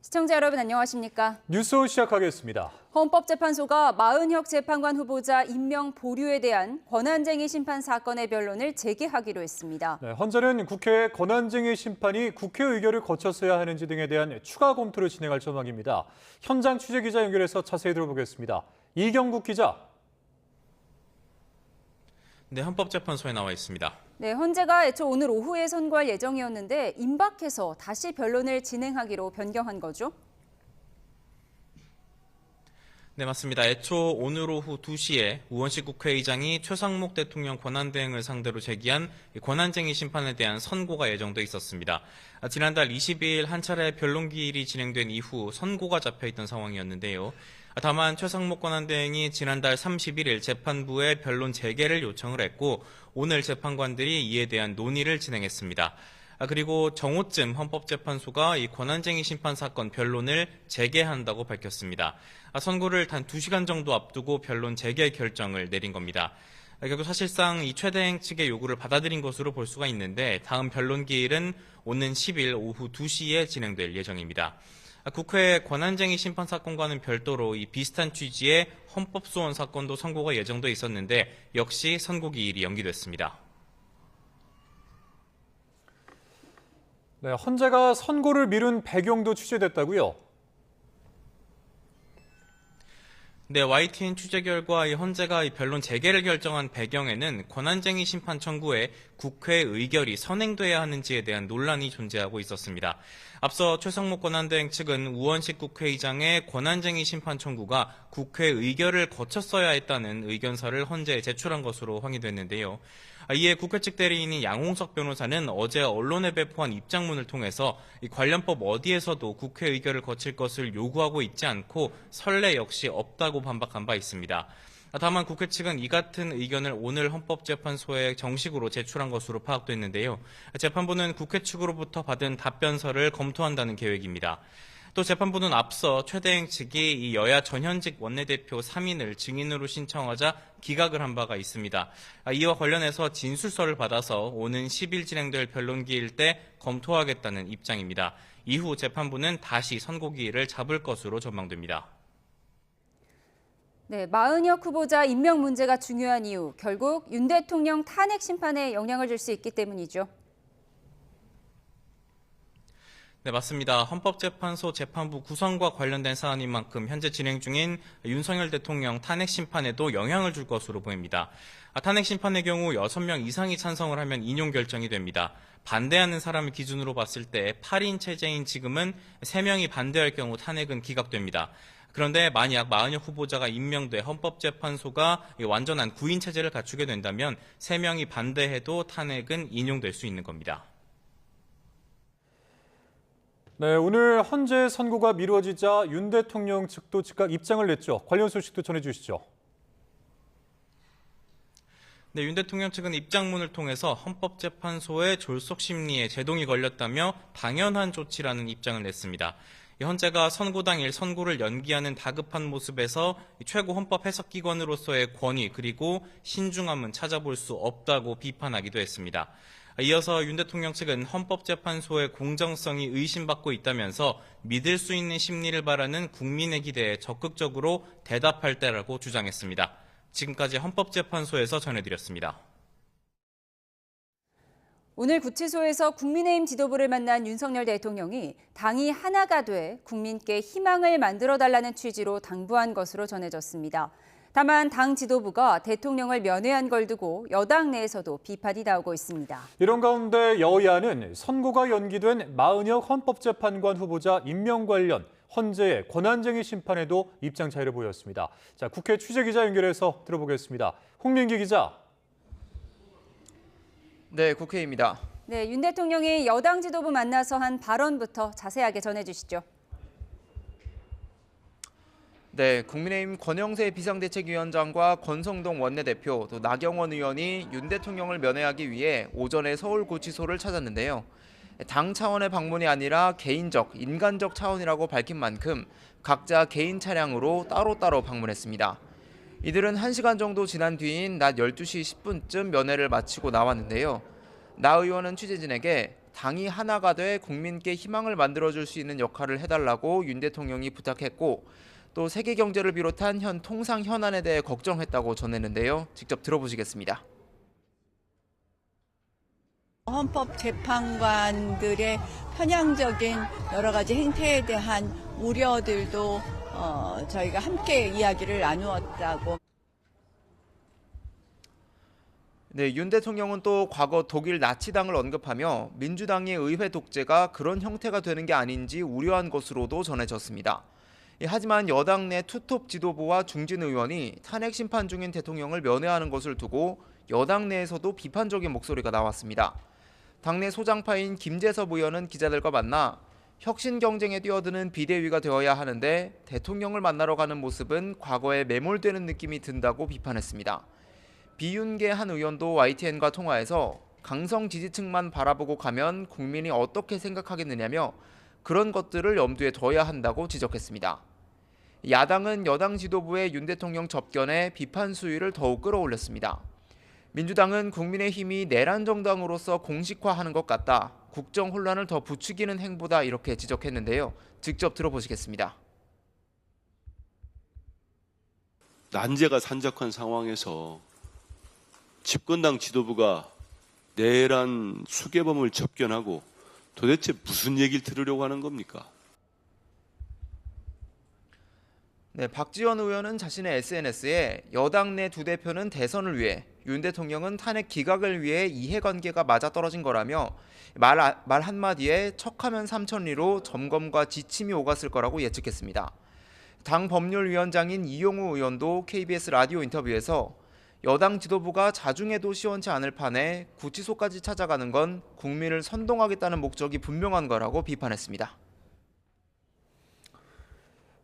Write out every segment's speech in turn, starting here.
시청자 여러분 안녕하십니까? 뉴스 시작하겠습니다. 헌법재판소가 마은혁 재판관 후보자 임명 보류에 대한 권한쟁의 심판 사건의 변론을 재개하기로 했습니다. 헌재는 국회 권한쟁의 심판이 국회 의결을 거쳤어야 하는지 등에 대한 추가 검토를 진행할 전망입니다. 현장 취재기자 연결해서 자세히 들어보겠습니다. 이경국 기자. 네, 헌법재판소에 나와 있습니다. 네, 헌재가 애초 오늘 오후에 선고할 예정이었는데 임박해서 다시 변론을 진행하기로 변경한 거죠? 네, 맞습니다. 애초 오늘 오후 2시에 우원식 국회의장이 최상목 대통령 권한대행을 상대로 제기한 권한쟁의 심판에 대한 선고가 예정돼 있었습니다. 지난달 22일 한 차례 변론기일이 진행된 이후 선고가 잡혀있던 상황이었는데요. 다만 최상목 권한대행이 지난달 31일 재판부에 변론 재개를 요청을 했고 오늘 재판관들이 이에 대한 논의를 진행했습니다. 그리고 정오쯤 헌법재판소가 이 권한쟁의 심판 사건 변론을 재개한다고 밝혔습니다. 선고를 단 2시간 정도 앞두고 변론 재개 결정을 내린 겁니다. 결국 사실상 이 최대행 측의 요구를 받아들인 것으로 볼 수가 있는데 다음 변론 기일은 오는 10일 오후 2시에 진행될 예정입니다. 국회 권한쟁의 심판 사건과는 별도로 이 비슷한 취지의 헌법소원 사건도 선고가 예정돼 있었는데 역시 선고 기일이 연기됐습니다. 네, 헌재가 선고를 미룬 배경도 취재됐다고요? 네, YTN 취재 결과 이 헌재가 이 변론 재개를 결정한 배경에는 권한쟁의 심판 청구에 국회 의결이 선행돼야 하는지에 대한 논란이 존재하고 있었습니다. 앞서 최상목 권한대행 측은 우원식 국회의장의 권한쟁의 심판 청구가 국회 의결을 거쳤어야 했다는 의견서를 헌재에 제출한 것으로 확인됐는데요. 이에 국회 측 대리인인 양홍석 변호사는 어제 언론에 배포한 입장문을 통해서 이 관련법 어디에서도 국회 의결을 거칠 것을 요구하고 있지 않고 선례 역시 없다고 반박한 바 있습니다. 다만 국회 측은 이 같은 의견을 오늘 헌법재판소에 정식으로 제출한 것으로 파악됐는데요. 재판부는 국회 측으로부터 받은 답변서를 검토한다는 계획입니다. 또 재판부는 앞서 최대행 측이 이 여야 전현직 원내대표 3인을 증인으로 신청하자 기각을 한 바가 있습니다. 이와 관련해서 진술서를 받아서 오는 10일 진행될 변론기일 때 검토하겠다는 입장입니다. 이후 재판부는 다시 선고기일을 잡을 것으로 전망됩니다. 네, 마은혁 후보자 임명 문제가 중요한 이유, 결국 윤 대통령 탄핵 심판에 영향을 줄 수 있기 때문이죠. 네, 맞습니다. 헌법재판소 재판부 구성과 관련된 사안인 만큼 현재 진행 중인 윤석열 대통령 탄핵 심판에도 영향을 줄 것으로 보입니다. 탄핵 심판의 경우 6명 이상이 찬성을 하면 인용 결정이 됩니다. 반대하는 사람을 기준으로 봤을 때 8인 체제인 지금은 3명이 반대할 경우 탄핵은 기각됩니다. 그런데 만약 마은혁 후보자가 임명돼 헌법재판소가 완전한 9인 체제를 갖추게 된다면 3명이 반대해도 탄핵은 인용될 수 있는 겁니다. 네, 오늘 헌재 선고가 미뤄지자 윤 대통령 측도 즉각 입장을 냈죠. 관련 소식도 전해주시죠. 네, 윤 대통령 측은 입장문을 통해서 헌법재판소의 졸속 심리에 제동이 걸렸다며 당연한 조치라는 입장을 냈습니다. 헌재가 선고 당일 선고를 연기하는 다급한 모습에서 최고 헌법 해석기관으로서의 권위 그리고 신중함은 찾아볼 수 없다고 비판하기도 했습니다. 이어서 윤 대통령 측은 헌법재판소의 공정성이 의심받고 있다면서 믿을 수 있는 심리를 바라는 국민의 기대에 적극적으로 대답할 때라고 주장했습니다. 지금까지 헌법재판소에서 전해드렸습니다. 오늘 구치소에서 국민의힘 지도부를 만난 윤석열 대통령이 당이 하나가 돼 국민께 희망을 만들어달라는 취지로 당부한 것으로 전해졌습니다. 다만 당 지도부가 대통령을 면회한 걸 두고 여당 내에서도 비판이 나오고 있습니다. 이런 가운데 여야는 선고가 연기된 마은혁 헌법재판관 후보자 임명 관련 헌재의 권한쟁의 심판에도 입장 차이를 보였습니다. 자, 국회 취재기자 연결해서 들어보겠습니다. 홍민기 기자. 네, 국회입니다. 네, 윤 대통령이 여당 지도부 만나서 한 발언부터 자세하게 전해주시죠. 네, 국민의힘 권영세 비상대책위원장과 권성동 원내대표, 또 나경원 의원이 윤 대통령을 면회하기 위해 오전에 서울구치소를 찾았는데요. 당 차원의 방문이 아니라 개인적, 인간적 차원이라고 밝힌 만큼 각자 개인 차량으로 따로따로 방문했습니다. 이들은 1시간 정도 지난 뒤인 낮 12시 10분쯤 면회를 마치고 나왔는데요. 나 의원은 취재진에게 당이 하나가 돼 국민께 희망을 만들어줄 수 있는 역할을 해달라고 윤 대통령이 부탁했고 또 세계 경제를 비롯한 현 통상 현안에 대해 걱정했다고 전했는데요. 직접 들어보시겠습니다. 헌법재판관들의 편향적인 여러 가지 행태에 대한 우려들도 저희가 함께 이야기를 나누었다고. 네, 윤 대통령은 또 과거 독일 나치당을 언급하며 민주당의 의회 독재가 그런 형태가 되는 게 아닌지 우려한 것으로도 전해졌습니다. 하지만 여당 내 투톱 지도부와 중진 의원이 탄핵 심판 중인 대통령을 면회하는 것을 두고 여당 내에서도 비판적인 목소리가 나왔습니다. 당내 소장파인 김재섭 의원은 기자들과 만나 혁신 경쟁에 뛰어드는 비대위가 되어야 하는데 대통령을 만나러 가는 모습은 과거에 매몰되는 느낌이 든다고 비판했습니다. 비윤계 한 의원도 YTN과 통화해서 강성 지지층만 바라보고 가면 국민이 어떻게 생각하겠느냐며 그런 것들을 염두에 둬야 한다고 지적했습니다. 야당은 여당 지도부의 윤 대통령 접견에 비판 수위를 더욱 끌어올렸습니다. 민주당은 국민의힘이 내란 정당으로서 공식화하는 것 같다. 국정 혼란을 더 부추기는 행보다 이렇게 지적했는데요. 직접 들어보시겠습니다. 난제가 산적한 상황에서 집권당 지도부가 내란 수괴범을 접견하고 도대체 무슨 얘기를 들으려고 하는 겁니까? 네, 박지원 의원은 자신의 SNS에 여당 내 두 대표는 대선을 위해 윤 대통령은 탄핵 기각을 위해 이해관계가 맞아떨어진 거라며 말 한마디에 척하면 삼천리로 점검과 지침이 오갔을 거라고 예측했습니다. 당 법률위원장인 이용우 의원도 KBS 라디오 인터뷰에서 여당 지도부가 자중해도 시원치 않을 판에 구치소까지 찾아가는 건 국민을 선동하겠다는 목적이 분명한 거라고 비판했습니다.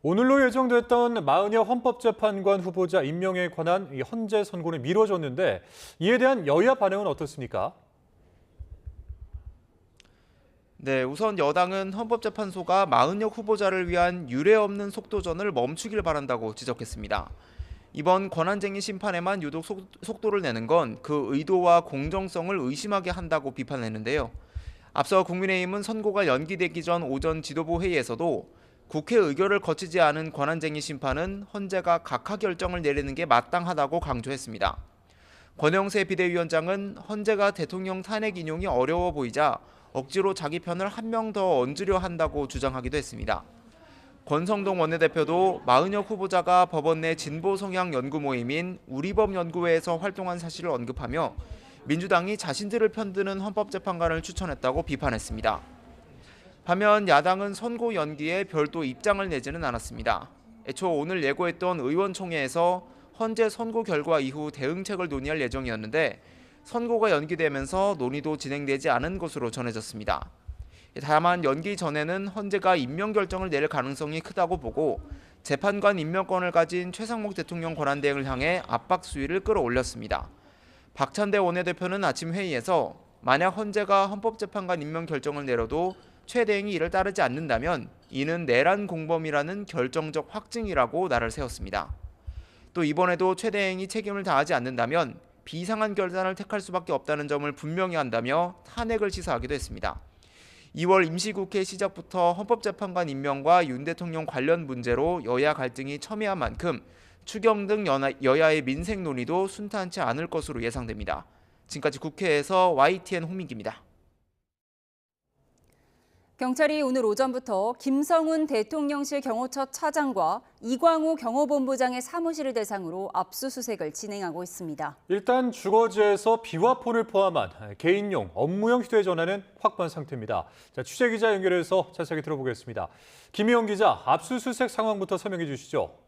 오늘로 예정됐던 마은혁 헌법재판관 후보자 임명에 관한 헌재 선고는 미뤄졌는데 이에 대한 여야 반응은 어떻습니까? 네, 우선 여당은 헌법재판소가 마은혁 후보자를 위한 유례없는 속도전을 멈추길 바란다고 지적했습니다. 이번 권한쟁의 심판에만 유독 속도를 내는 건 그 의도와 공정성을 의심하게 한다고 비판했는데요. 앞서 국민의힘은 선고가 연기되기 전 오전 지도부 회의에서도 국회 의결을 거치지 않은 권한쟁의 심판은 헌재가 각하 결정을 내리는 게 마땅하다고 강조했습니다. 권영세 비대위원장은 헌재가 대통령 탄핵 인용이 어려워 보이자 억지로 자기 편을 한 명 더 얹으려 한다고 주장하기도 했습니다. 권성동 원내대표도 마은혁 후보자가 법원 내 진보 성향 연구 모임인 우리법 연구회에서 활동한 사실을 언급하며 민주당이 자신들을 편드는 헌법재판관을 추천했다고 비판했습니다. 반면 야당은 선고 연기에 별도 입장을 내지는 않았습니다. 애초 오늘 예고했던 의원총회에서 헌재 선고 결과 이후 대응책을 논의할 예정이었는데 선고가 연기되면서 논의도 진행되지 않은 것으로 전해졌습니다. 다만 연기 전에는 헌재가 임명 결정을 내릴 가능성이 크다고 보고 재판관 임명권을 가진 최상목 대통령 권한대행을 향해 압박 수위를 끌어올렸습니다. 박찬대 원내대표는 아침 회의에서 만약 헌재가 헌법재판관 임명 결정을 내려도 최 대행이 이를 따르지 않는다면 이는 내란 공범이라는 결정적 확증이라고 날을 세웠습니다. 또 이번에도 최 대행이 책임을 다하지 않는다면 비상한 결단을 택할 수밖에 없다는 점을 분명히 한다며 탄핵을 시사하기도 했습니다. 2월 임시국회 시작부터 헌법재판관 임명과 윤 대통령 관련 문제로 여야 갈등이 첨예한 만큼 추경 등 여야의 민생 논의도 순탄치 않을 것으로 예상됩니다. 지금까지 국회에서 YTN 홍민기입니다. 경찰이 오늘 오전부터 김성훈 대통령실 경호처 차장과 이광우 경호본부장의 사무실을 대상으로 압수수색을 진행하고 있습니다. 일단 주거지에서 비화폰을 포함한 개인용, 업무용 휴대전화는 확보한 상태입니다. 자, 취재기자 연결해서 자세하게 들어보겠습니다. 김희영 기자, 압수수색 상황부터 설명해 주시죠.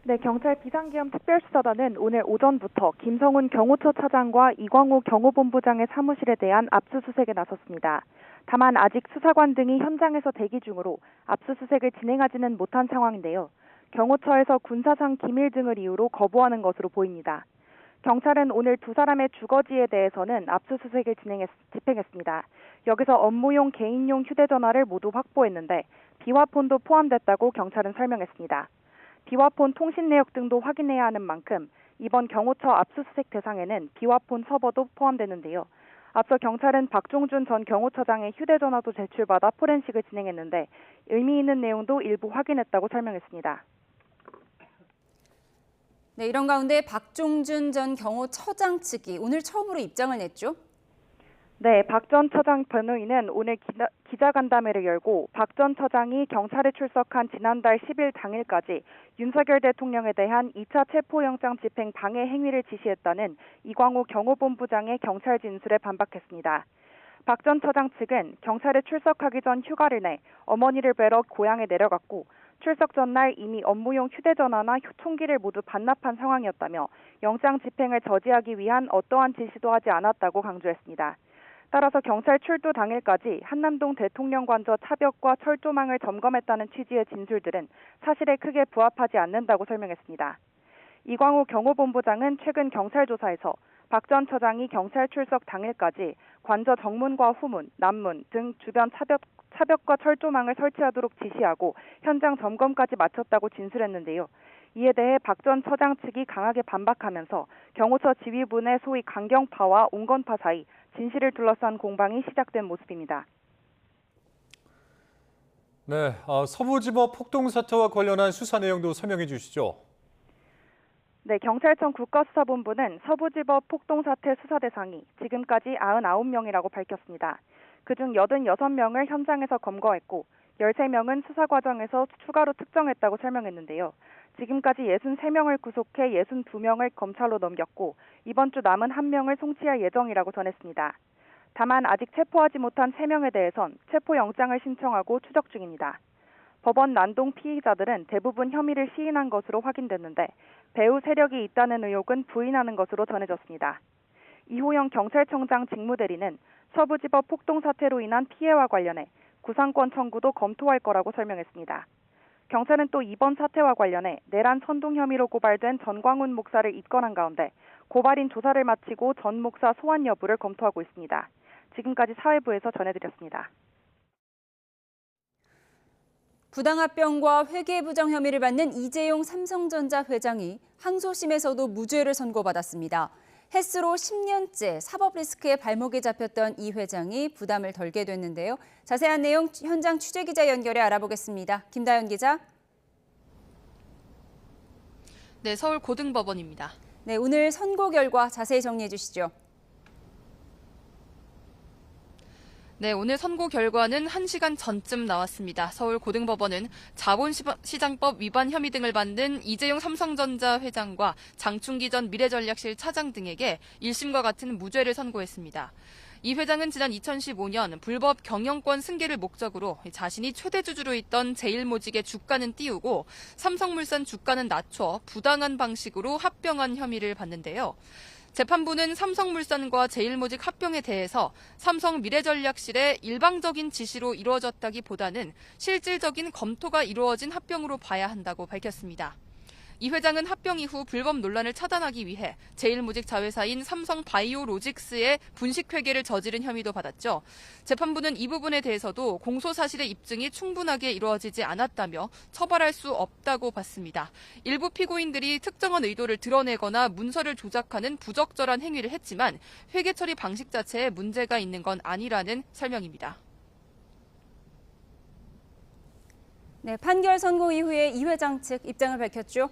네, 경찰 비상기험 특별수사단은 오늘 오전부터 김성훈 경호처 차장과 이광우 경호본부장의 사무실에 대한 압수수색에 나섰습니다. 다만 아직 수사관 등이 현장에서 대기 중으로 압수수색을 진행하지는 못한 상황인데요. 경호처에서 군사상 기밀 등을 이유로 거부하는 것으로 보입니다. 경찰은 오늘 두 사람의 주거지에 대해서는 압수수색을 집행했습니다. 여기서 업무용, 개인용 휴대전화를 모두 확보했는데 비화폰도 포함됐다고 경찰은 설명했습니다. 비화폰 통신 내역 등도 확인해야 하는 만큼 이번 경호처 압수수색 대상에는 비화폰 서버도 포함되는데요. 앞서 경찰은 박종준 전 경호처장의 휴대전화도 제출받아 포렌식을 진행했는데 의미 있는 내용도 일부 확인했다고 설명했습니다. 네, 이런 가운데 박종준 전 경호처장 측이 오늘 처음으로 입장을 냈죠. 네, 박 전 처장 변호인은 오늘 기자간담회를 열고 박 전 처장이 경찰에 출석한 지난달 10일 당일까지 윤석열 대통령에 대한 2차 체포영장 집행 방해 행위를 지시했다는 이광우 경호본부장의 경찰 진술에 반박했습니다. 박 전 처장 측은 경찰에 출석하기 전 휴가를 내 어머니를 뵈러 고향에 내려갔고 출석 전날 이미 업무용 휴대전화나 총기를 모두 반납한 상황이었다며 영장 집행을 저지하기 위한 어떠한 지시도 하지 않았다고 강조했습니다. 따라서 경찰 출두 당일까지 한남동 대통령관저 차벽과 철조망을 점검했다는 취지의 진술들은 사실에 크게 부합하지 않는다고 설명했습니다. 이광우 경호본부장은 최근 경찰 조사에서 박 전 처장이 경찰 출석 당일까지 관저 정문과 후문, 남문 등 주변 차벽과 철조망을 설치하도록 지시하고 현장 점검까지 마쳤다고 진술했는데요. 이에 대해 박 전 처장 측이 강하게 반박하면서 경호처 지휘부내 소위 강경파와 온건파 사이 진실을 둘러싼 공방이 시작된 모습입니다. 네, 서부지법 폭동 사태와 관련한 수사 내용도 설명해 주시죠. 네, 경찰청 국가수사본부는 서부지법 폭동 사태 수사 대상이 지금까지 99명이라고 밝혔습니다. 그중 86명을 현장에서 검거했고 13명은 수사 과정에서 추가로 특정했다고 설명했는데요. 지금까지 63명을 구속해 62명을 검찰로 넘겼고 이번 주 남은 1명을 송치할 예정이라고 전했습니다. 다만 아직 체포하지 못한 3명에 대해선 체포영장을 신청하고 추적 중입니다. 법원 난동 피의자들은 대부분 혐의를 시인한 것으로 확인됐는데 배후 세력이 있다는 의혹은 부인하는 것으로 전해졌습니다. 이호영 경찰청장 직무대리는 서부지법 폭동 사태로 인한 피해와 관련해 구상권 청구도 검토할 거라고 설명했습니다. 경찰은 또 이번 사태와 관련해 내란 선동 혐의로 고발된 전광훈 목사를 입건한 가운데 고발인 조사를 마치고 전 목사 소환 여부를 검토하고 있습니다. 지금까지 사회부에서 전해드렸습니다. 부당합병과 회계부정 혐의를 받는 이재용 삼성전자 회장이 항소심에서도 무죄를 선고받았습니다. 햇수로 10년째 사법 리스크에 발목이 잡혔던 이 회장이 부담을 덜게 됐는데요. 자세한 내용 현장 취재기자 연결해 알아보겠습니다. 김다연 기자. 네, 서울 고등법원입니다. 네, 오늘 선고 결과 자세히 정리해 주시죠. 네, 오늘 선고 결과는 1시간 전쯤 나왔습니다. 서울 고등법원은 자본시장법 위반 혐의 등을 받는 이재용 삼성전자 회장과 장충기 전 미래전략실 차장 등에게 1심과 같은 무죄를 선고했습니다. 이 회장은 지난 2015년 불법 경영권 승계를 목적으로 자신이 최대 주주로 있던 제일모직의 주가는 띄우고 삼성물산 주가는 낮춰 부당한 방식으로 합병한 혐의를 받는데요. 재판부는 삼성물산과 제일모직 합병에 대해서 삼성미래전략실의 일방적인 지시로 이루어졌다기보다는 실질적인 검토가 이루어진 합병으로 봐야 한다고 밝혔습니다. 이 회장은 합병 이후 불법 논란을 차단하기 위해 제일모직 자회사인 삼성바이오로직스의 분식회계를 저지른 혐의도 받았죠. 재판부는 이 부분에 대해서도 공소사실의 입증이 충분하게 이루어지지 않았다며 처벌할 수 없다고 봤습니다. 일부 피고인들이 특정한 의도를 드러내거나 문서를 조작하는 부적절한 행위를 했지만 회계 처리 방식 자체에 문제가 있는 건 아니라는 설명입니다. 네, 판결 선고 이후에 이 회장 측 입장을 밝혔죠.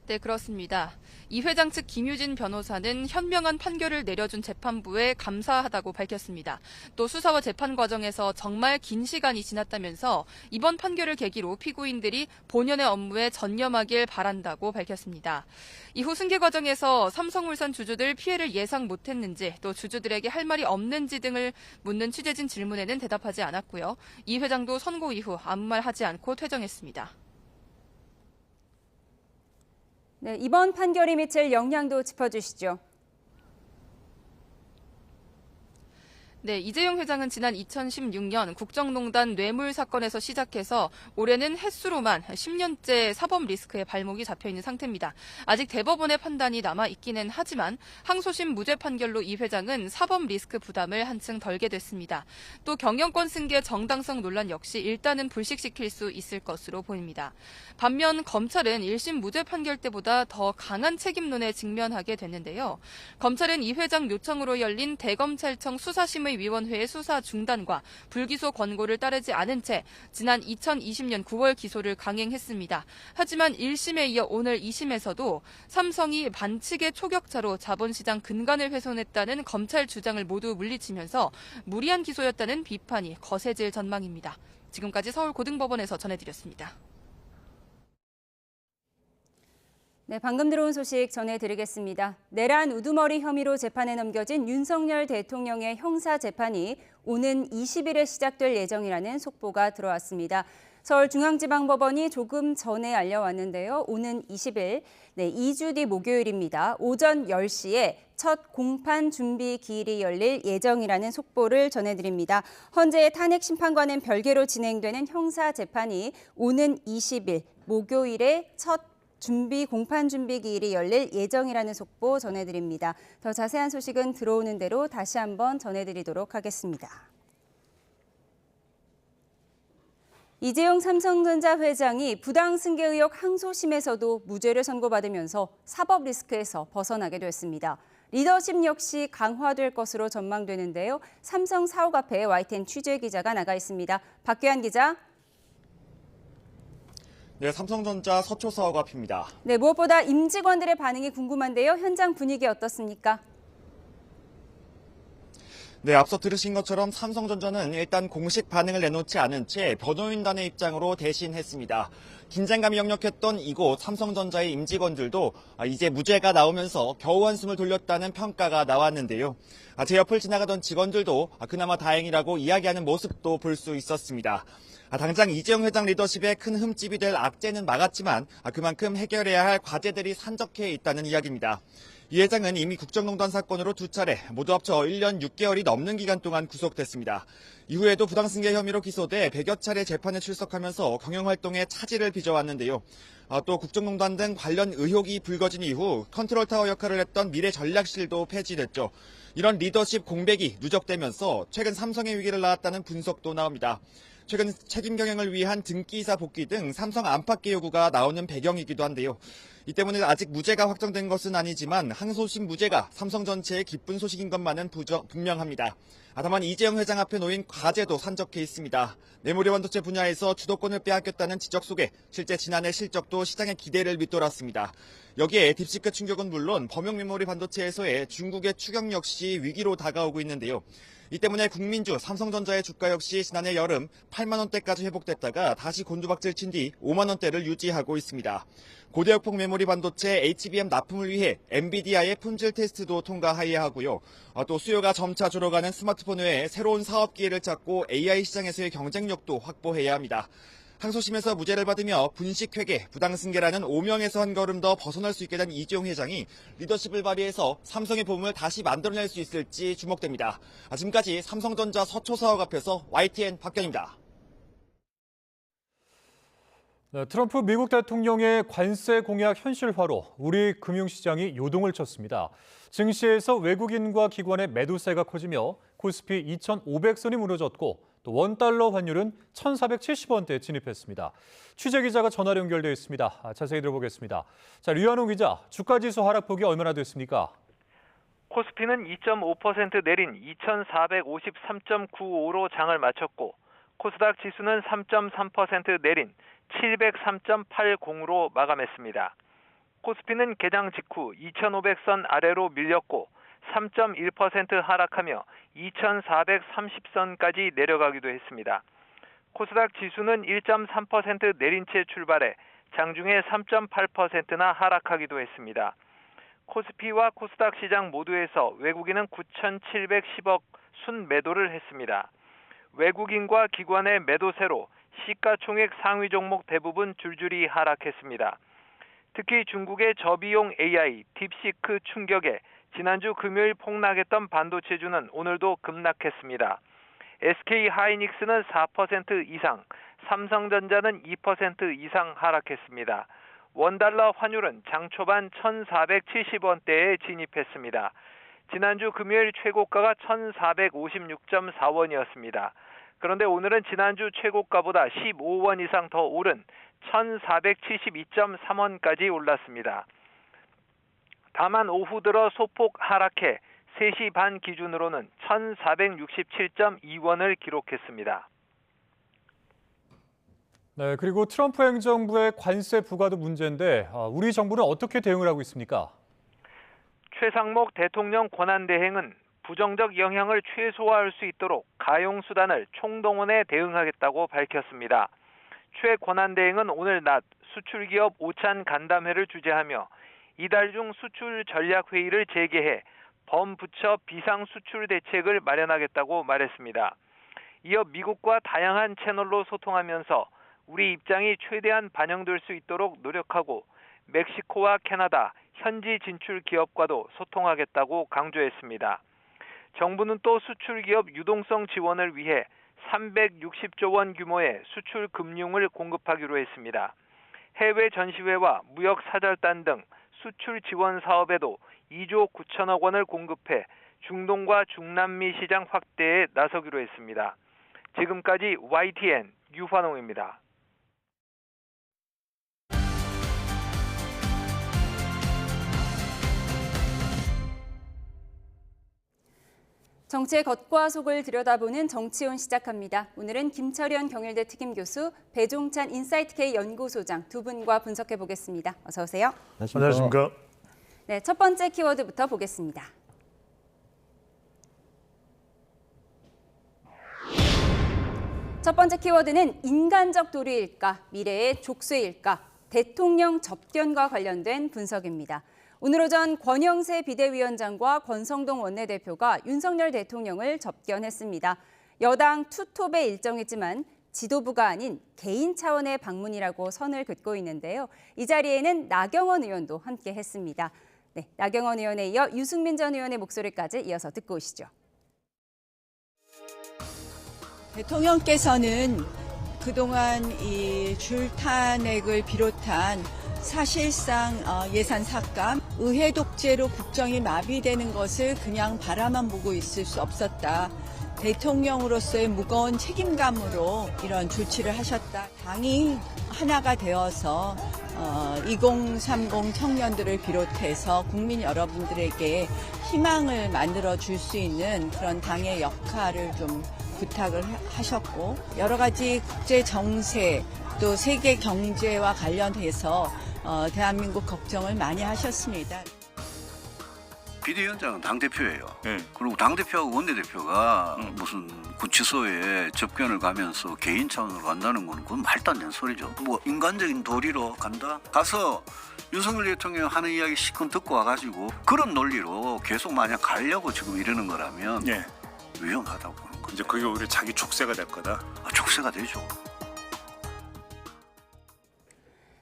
네, 그렇습니다. 이 회장 측 김유진 변호사는 현명한 판결을 내려준 재판부에 감사하다고 밝혔습니다. 또 수사와 재판 과정에서 정말 긴 시간이 지났다면서 이번 판결을 계기로 피고인들이 본연의 업무에 전념하길 바란다고 밝혔습니다. 이후 승계 과정에서 삼성물산 주주들 피해를 예상 못했는지 또 주주들에게 할 말이 없는지 등을 묻는 취재진 질문에는 대답하지 않았고요. 이 회장도 선고 이후 아무 말 하지 않고 퇴정했습니다. 네, 이번 판결이 미칠 영향도 짚어주시죠. 네, 이재용 회장은 지난 2016년 국정농단 뇌물 사건에서 시작해서 올해는 횟수로만 10년째 사법 리스크에 발목이 잡혀 있는 상태입니다. 아직 대법원의 판단이 남아 있기는 하지만 항소심 무죄 판결로 이 회장은 사법 리스크 부담을 한층 덜게 됐습니다. 또 경영권 승계 정당성 논란 역시 일단은 불식시킬 수 있을 것으로 보입니다. 반면 검찰은 1심 무죄 판결 때보다 더 강한 책임론에 직면하게 됐는데요. 검찰은 이 회장 요청으로 열린 대검찰청 수사심의 위원회의 수사 중단과 불기소 권고를 따르지 않은 채 지난 2020년 9월 기소를 강행했습니다. 하지만 1심에 이어 오늘 2심에서도 삼성이 반칙의 초격차로 자본시장 근간을 훼손했다는 검찰 주장을 모두 물리치면서 무리한 기소였다는 비판이 거세질 전망입니다. 지금까지 서울고등법원에서 전해드렸습니다. 네, 방금 들어온 소식 전해드리겠습니다. 내란 우두머리 혐의로 재판에 넘겨진 윤석열 대통령의 형사 재판이 오는 20일에 시작될 예정이라는 속보가 들어왔습니다. 서울중앙지방법원이 조금 전에 알려왔는데요. 오는 20일, 2주 뒤 목요일입니다. 오전 10시에 첫 공판 준비 기일이 열릴 예정이라는 속보를 전해드립니다. 헌재 탄핵심판과는 별개로 진행되는 형사 재판이 오는 20일 목요일에 첫 공판 준비 기일이 열릴 예정이라는 속보 전해드립니다. 더 자세한 소식은 들어오는 대로 다시 한번 전해드리도록 하겠습니다. 이재용 삼성전자 회장이 부당 승계 의혹 항소심에서도 무죄를 선고받으면서 사법 리스크에서 벗어나게 됐습니다. 리더십 역시 강화될 것으로 전망되는데요. 삼성 사옥 앞에 YTN 취재 기자가 나가 있습니다. 박규환 기자. 네, 삼성전자 서초 사옥 앞입니다. 네, 무엇보다 임직원들의 반응이 궁금한데요. 현장 분위기 어떻습니까? 네, 앞서 들으신 것처럼 삼성전자는 일단 공식 반응을 내놓지 않은 채 변호인단의 입장으로 대신했습니다. 긴장감이 역력했던 이곳 삼성전자의 임직원들도 이제 무죄가 나오면서 겨우 한숨을 돌렸다는 평가가 나왔는데요. 제 옆을 지나가던 직원들도 그나마 다행이라고 이야기하는 모습도 볼 수 있었습니다. 당장 이재용 회장 리더십에 큰 흠집이 될 악재는 막았지만 그만큼 해결해야 할 과제들이 산적해 있다는 이야기입니다. 이 회장은 이미 국정농단 사건으로 2차례 모두 합쳐 1년 6개월이 넘는 기간 동안 구속됐습니다. 이후에도 부당승계 혐의로 기소돼 100여 차례 재판에 출석하면서 경영활동에 차질을 빚어왔는데요. 또 국정농단 등 관련 의혹이 불거진 이후 컨트롤타워 역할을 했던 미래전략실도 폐지됐죠. 이런 리더십 공백이 누적되면서 최근 삼성의 위기를 낳았다는 분석도 나옵니다. 최근 책임 경영을 위한 등기이사 복귀 등 삼성 안팎의 요구가 나오는 배경이기도 한데요. 이 때문에 아직 무죄가 확정된 것은 아니지만 항소심 무죄가 삼성 전체의 기쁜 소식인 것만은 분명합니다. 다만 이재용 회장 앞에 놓인 과제도 산적해 있습니다. 메모리 반도체 분야에서 주도권을 빼앗겼다는 지적 속에 실제 지난해 실적도 시장의 기대를 밑돌았습니다. 여기에 딥시크 충격은 물론 범용 메모리 반도체에서의 중국의 추격 역시 위기로 다가오고 있는데요. 이 때문에 국민주 삼성전자의 주가 역시 지난해 여름 8만 원대까지 회복됐다가 다시 곤두박질 친 뒤 5만 원대를 유지하고 있습니다. 고대역폭 메모리 반도체 HBM 납품을 위해 엔비디아의 품질 테스트도 통과해야 하고요. 또 수요가 점차 줄어가는 스마트폰 외에 새로운 사업 기회를 찾고 AI 시장에서의 경쟁력도 확보해야 합니다. 항소심에서 무죄를 받으며 분식회계, 부당승계라는 오명에서 한 걸음 더 벗어날 수 있게 된 이재용 회장이 리더십을 발휘해서 삼성의 봄을 다시 만들어낼 수 있을지 주목됩니다. 지금까지 삼성전자 서초 사옥 앞에서 YTN 박견입니다. 트럼프 미국 대통령의 관세 공약 현실화로 우리 금융시장이 요동을 쳤습니다. 증시에서 외국인과 기관의 매도세가 커지며 코스피 2,500선이 무너졌고 또 원달러 환율은 1,470원대에 진입했습니다. 취재기자가 전화로 연결되어 있습니다. 자세히 들어보겠습니다. 자, 류한웅 기자, 주가지수 하락폭이 얼마나 됐습니까? 코스피는 2.5% 내린 2,453.95로 장을 마쳤고 코스닥 지수는 3.3% 내린 703.80으로 마감했습니다. 코스피는 개장 직후 2,500선 아래로 밀렸고 3.1% 하락하며 2,430선까지 내려가기도 했습니다. 코스닥 지수는 1.3% 내린 채 출발해 장중에 3.8%나 하락하기도 했습니다. 코스피와 코스닥 시장 모두에서 외국인은 9,710억 순매도를 했습니다. 외국인과 기관의 매도세로 시가총액 상위 종목 대부분 줄줄이 하락했습니다. 특히 중국의 저비용 AI 딥시크 충격에 지난주 금요일 폭락했던 반도체주는 오늘도 급락했습니다. SK 하이닉스는 4% 이상, 삼성전자는 2% 이상 하락했습니다. 원달러 환율은 장 초반 1,470원대에 진입했습니다. 지난주 금요일 최고가가 1,456.4원이었습니다. 그런데 오늘은 지난주 최고가보다 15원 이상 더 오른 1,472.3원까지 올랐습니다. 다만 오후 들어 소폭 하락해 3시 반 기준으로는 1,467.2원을 기록했습니다. 네, 그리고 트럼프 행정부의 관세 부과도 문제인데 우리 정부는 어떻게 대응을 하고 있습니까? 최상목 대통령 권한대행은 부정적 영향을 최소화할 수 있도록 가용수단을 총동원해 대응하겠다고 밝혔습니다. 최 권한대행은 오늘 낮 수출기업 오찬 간담회를 주재하며 이달 중 수출 전략회의를 재개해 범부처 비상수출 대책을 마련하겠다고 말했습니다. 이어 미국과 다양한 채널로 소통하면서 우리 입장이 최대한 반영될 수 있도록 노력하고 멕시코와 캐나다, 현지 진출 기업과도 소통하겠다고 강조했습니다. 정부는 또 수출 기업 유동성 지원을 위해 360조 원 규모의 수출 금융을 공급하기로 했습니다. 해외 전시회와 무역 사절단 등 수출 지원 사업에도 2조 9천억 원을 공급해 중동과 중남미 시장 확대에 나서기로 했습니다. 지금까지 YTN 유환홍입니다. 정치의 겉과 속을 들여다보는 정치온 시작합니다. 오늘은 김철현 경일대 특임교수, 배종찬 인사이트K 연구소장 두 분과 분석해 보겠습니다. 어서 오세요. 안녕하십니까. 네, 첫 번째 키워드부터 보겠습니다. 첫 번째 키워드는 인간적 도리일까, 미래의 족쇄일까, 대통령 접견과 관련된 분석입니다. 오늘 오전 권영세 비대위원장과 권성동 원내대표가 윤석열 대통령을 접견했습니다. 여당 투톱의 일정이지만 지도부가 아닌 개인 차원의 방문이라고 선을 긋고 있는데요. 이 자리에는 나경원 의원도 함께했습니다. 네, 나경원 의원에 이어 유승민 전 의원의 목소리까지 이어서 듣고 오시죠. 대통령께서는 그동안 이 줄탄핵을 비롯한 사실상 예산 삭감, 의회 독재로 국정이 마비되는 것을 그냥 바라만 보고 있을 수 없었다. 대통령으로서의 무거운 책임감으로 이런 조치를 하셨다. 당이 하나가 되어서 2030 청년들을 비롯해서 국민 여러분들에게 희망을 만들어 줄 수 있는 그런 당의 역할을 좀 부탁을 하셨고, 여러 가지 국제 정세 또 세계 경제와 관련해서 대한민국 걱정을 많이 하셨습니다. 비대위원장은 당대표예요. 네. 그리고 당대표하고 원내대표가 무슨 구치소에 접견을 가면서 개인 차원으로 간다는 건 그건 말도 안 되는 소리죠. 뭐 인간적인 도리로 간다? 가서 윤석열 대통령 하는 이야기 시컷 듣고 와가지고 그런 논리로 계속 만약 가려고 지금 이러는 거라면 네. 위험하다고 보는 거죠. 이제 그게 오히려 자기 족쇄가 될 거다. 족쇄가 되죠.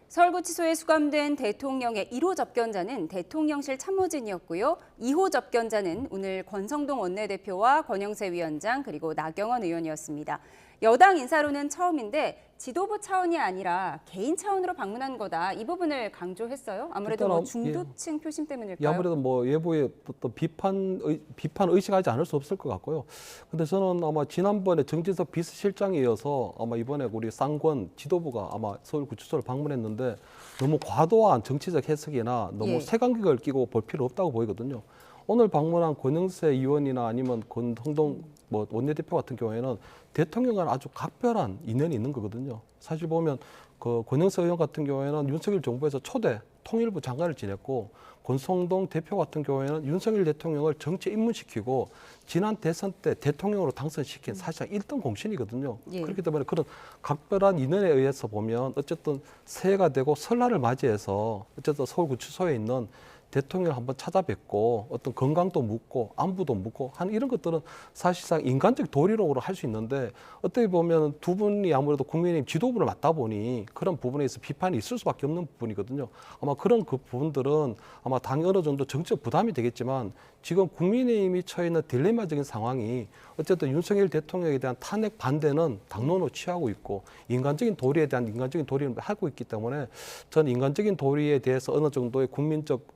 서울구치소에 수감된 대통령의 1호 접견자는 대통령실 참모진이었고요. 2호 접견자는 오늘 권성동 원내대표와 권영세 위원장 그리고 나경원 의원이었습니다. 여당 인사로는 처음인데 지도부 차원이 아니라 개인 차원으로 방문한 거다. 이 부분을 강조했어요. 아무래도 뭐 중도층 표심 때문일까요? 아무래도 뭐 외부의 또 비판 의식하지 않을 수 없을 것 같고요. 근데 저는 아마 지난번에 정진석 비서실장에 이어서 아마 이번에 우리 쌍권 지도부가 아마 서울구치소를 방문했는데 너무 과도한 정치적 해석이나 너무 색안경을 끼고 볼 필요 없다고 보이거든요. 오늘 방문한 권영세 의원이나 아니면 권성동 뭐 원내대표 같은 경우에는 대통령과는 아주 각별한 인연이 있는 거거든요. 사실 보면 그 권영세 의원 같은 경우에는 윤석열 정부에서 초대 통일부 장관을 지냈고, 권성동 대표 같은 경우에는 윤석열 대통령을 정치에 입문시키고 지난 대선 때 대통령으로 당선시킨 사실상 1등 공신이거든요. 그렇기 때문에 그런 각별한 인연에 의해서 보면 어쨌든 새해가 되고 설날을 맞이해서 어쨌든 서울구치소에 있는 대통령을 한번 찾아뵙고 어떤 건강도 묻고 안부도 묻고 하는 이런 것들은 사실상 인간적 도리로 할 수 있는데 어떻게 보면 두 분이 아무래도 국민의힘 지도부를 맡다 보니 그런 부분에서 비판이 있을 수밖에 없는 부분이거든요. 아마 그런 그 부분들은 아마 당이 어느 정도 정치적 부담이 되겠지만 지금 국민의힘이 처해 있는 딜레마적인 상황이 어쨌든 윤석열 대통령에 대한 탄핵 반대는 당론으로 취하고 있고 인간적인 도리에 대한 인간적인 도리를 하고 있기 때문에 저는 인간적인 도리에 대해서 어느 정도의 국민적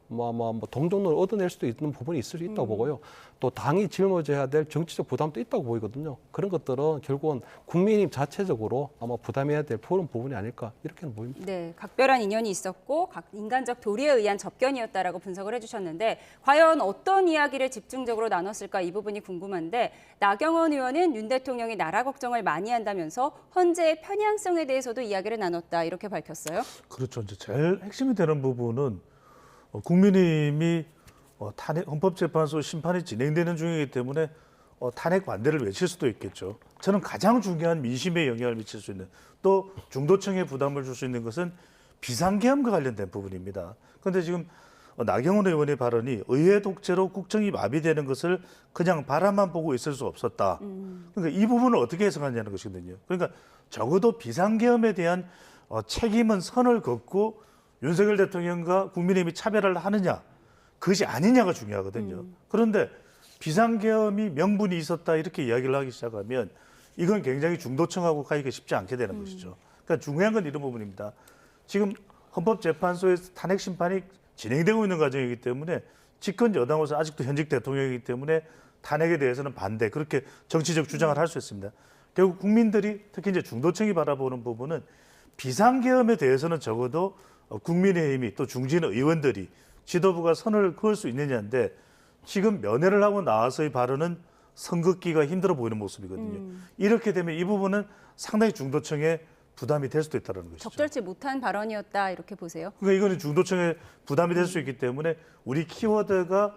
동정론을 얻어낼 수도 있는 부분이 있을 수 있다고 보고요. 또 당이 짊어져야 될 정치적 부담도 있다고 보이거든요. 그런 것들은 결국은 국민의힘 자체적으로 아마 부담해야 될 그런 부분이 아닐까 이렇게는 보입니다. 네, 각별한 인연이 있었고 인간적 도리에 의한 접견이었다라고 분석을 해주셨는데 과연 어떤 이야기를 집중적으로 나눴을까 이 부분이 궁금한데 나경원 의원은 윤 대통령이 나라 걱정을 많이 한다면서 헌재의 편향성에 대해서도 이야기를 나눴다 이렇게 밝혔어요. 그렇죠. 이제 제일 핵심이 되는 부분은 국민의힘이 탄핵 헌법재판소 심판이 진행되는 중이기 때문에 탄핵 반대를 외칠 수도 있겠죠. 저는 가장 중요한 민심에 영향을 미칠 수 있는 또 중도층에 부담을 줄 수 있는 것은 비상계엄과 관련된 부분입니다. 그런데 지금 나경원 의원의 발언이 의회 독재로 국정이 마비되는 것을 그냥 바라만 보고 있을 수 없었다. 그러니까 이 부분을 어떻게 해석하냐는 것이거든요. 그러니까 적어도 비상계엄에 대한 책임은 선을 긋고 윤석열 대통령과 국민의힘이 차별을 하느냐, 그것이 아니냐가 중요하거든요. 그런데 비상계엄이 명분이 있었다 이렇게 이야기를 하기 시작하면 이건 굉장히 중도층하고 가기가 쉽지 않게 되는 것이죠. 그러니까 중요한 건 이런 부분입니다. 지금 헌법재판소에서 탄핵 심판이 진행되고 있는 과정이기 때문에 집권 여당으로서 아직도 현직 대통령이기 때문에 탄핵에 대해서는 반대, 그렇게 정치적 주장을 할 수 있습니다. 결국 국민들이 특히 이제 중도층이 바라보는 부분은 비상계엄에 대해서는 적어도 국민의힘이 또 중진 의원들이 지도부가 선을 그을 수 있느냐인데 지금 면회를 하고 나와서의 발언은 선긋기가 힘들어 보이는 모습이거든요. 이렇게 되면 이 부분은 상당히 중도층에 부담이 될 수도 있다는 것이죠. 적절치 못한 발언이었다 이렇게 보세요. 그러니까 이거는 중도층에 부담이 될 수 있기 때문에 우리 키워드가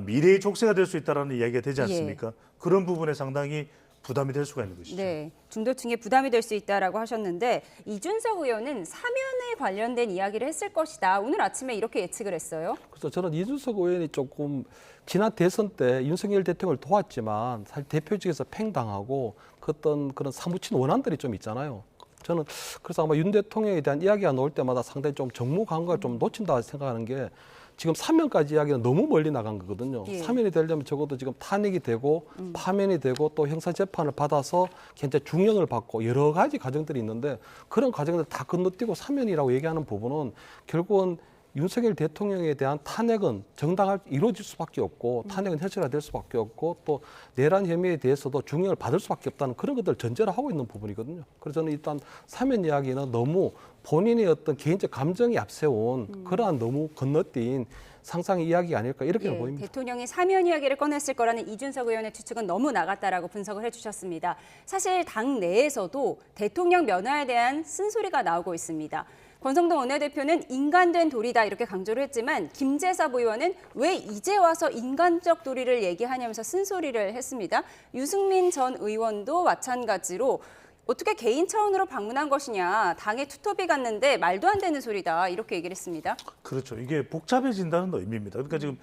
미래의 족쇄가 될 수 있다는 이야기가 되지 않습니까? 그런 부분에 상당히 부담이 될 수가 있는 것이죠. 네, 중도층에 부담이 될 수 있다라고 하셨는데 이준석 의원은 사면에 관련된 이야기를 했을 것이다. 오늘 아침에 이렇게 예측을 했어요. 그래서 저는 이준석 의원이 조금 지난 대선 때 윤석열 대통령을 도왔지만 사실 대표직에서 팽당하고 그런 사무친 원한들이 좀 있잖아요. 저는 그래서 아마 윤 대통령에 대한 이야기가 나올 때마다 상당히 좀 정무 감각을 좀 놓친다 생각하는 게 지금 사면까지 이야기는 너무 멀리 나간 거거든요. 예. 사면이 되려면 적어도 지금 탄핵이 되고 파면이 되고 또 형사재판을 받아서 굉장히 중형을 받고 여러 가지 과정들이 있는데 그런 과정들 다 건너뛰고 사면이라고 얘기하는 부분은 결국은 윤석열 대통령에 대한 탄핵은 정당하게 이루어질 수밖에 없고 탄핵은 현실화될 수밖에 없고 또 내란 혐의에 대해서도 중형을 받을 수밖에 없다는 그런 것들을 전제로 하고 있는 부분이거든요. 그래서 저는 일단 사면 이야기는 너무 본인의 어떤 개인적 감정이 앞세운 그러한 너무 건너뛴 상상의 이야기가 아닐까 이렇게 보입니다. 대통령이 사면 이야기를 꺼냈을 거라는 이준석 의원의 추측은 너무 나갔다라고 분석을 해주셨습니다. 사실 당 내에서도 대통령 면허에 대한 쓴소리가 나오고 있습니다. 권성동 원내대표는 인간된 도리다 이렇게 강조를 했지만 김재섭 의원은 왜 이제 와서 인간적 도리를 얘기하냐면서 쓴소리를 했습니다. 유승민 전 의원도 마찬가지로 어떻게 개인 차원으로 방문한 것이냐, 당에 투톱이 갔는데 말도 안 되는 소리다 이렇게 얘기를 했습니다. 그렇죠. 이게 복잡해진다는 의미입니다. 그러니까 지금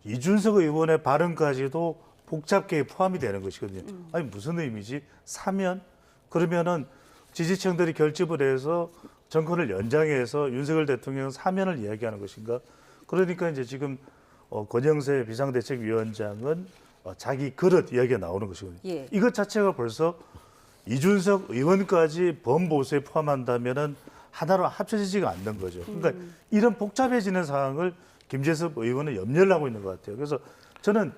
이준석 의원의 발언까지도 복잡계에 포함이 되는 것이거든요. 아니 무슨 의미지? 사면? 그러면은 지지층들이 결집을 해서 정권을 연장해서 윤석열 대통령 사면을 이야기하는 것인가? 그러니까 이제 지금 권영세 비상대책위원장은 자기 그릇 이야기가 나오는 것이거든요. 예. 이것 자체가 벌써 이준석 의원까지 범보수에 포함한다면은 하나로 합쳐지지가 않는 거죠. 그러니까 이런 복잡해지는 상황을 김재섭 의원은 염려를 하고 있는 것 같아요. 그래서 저는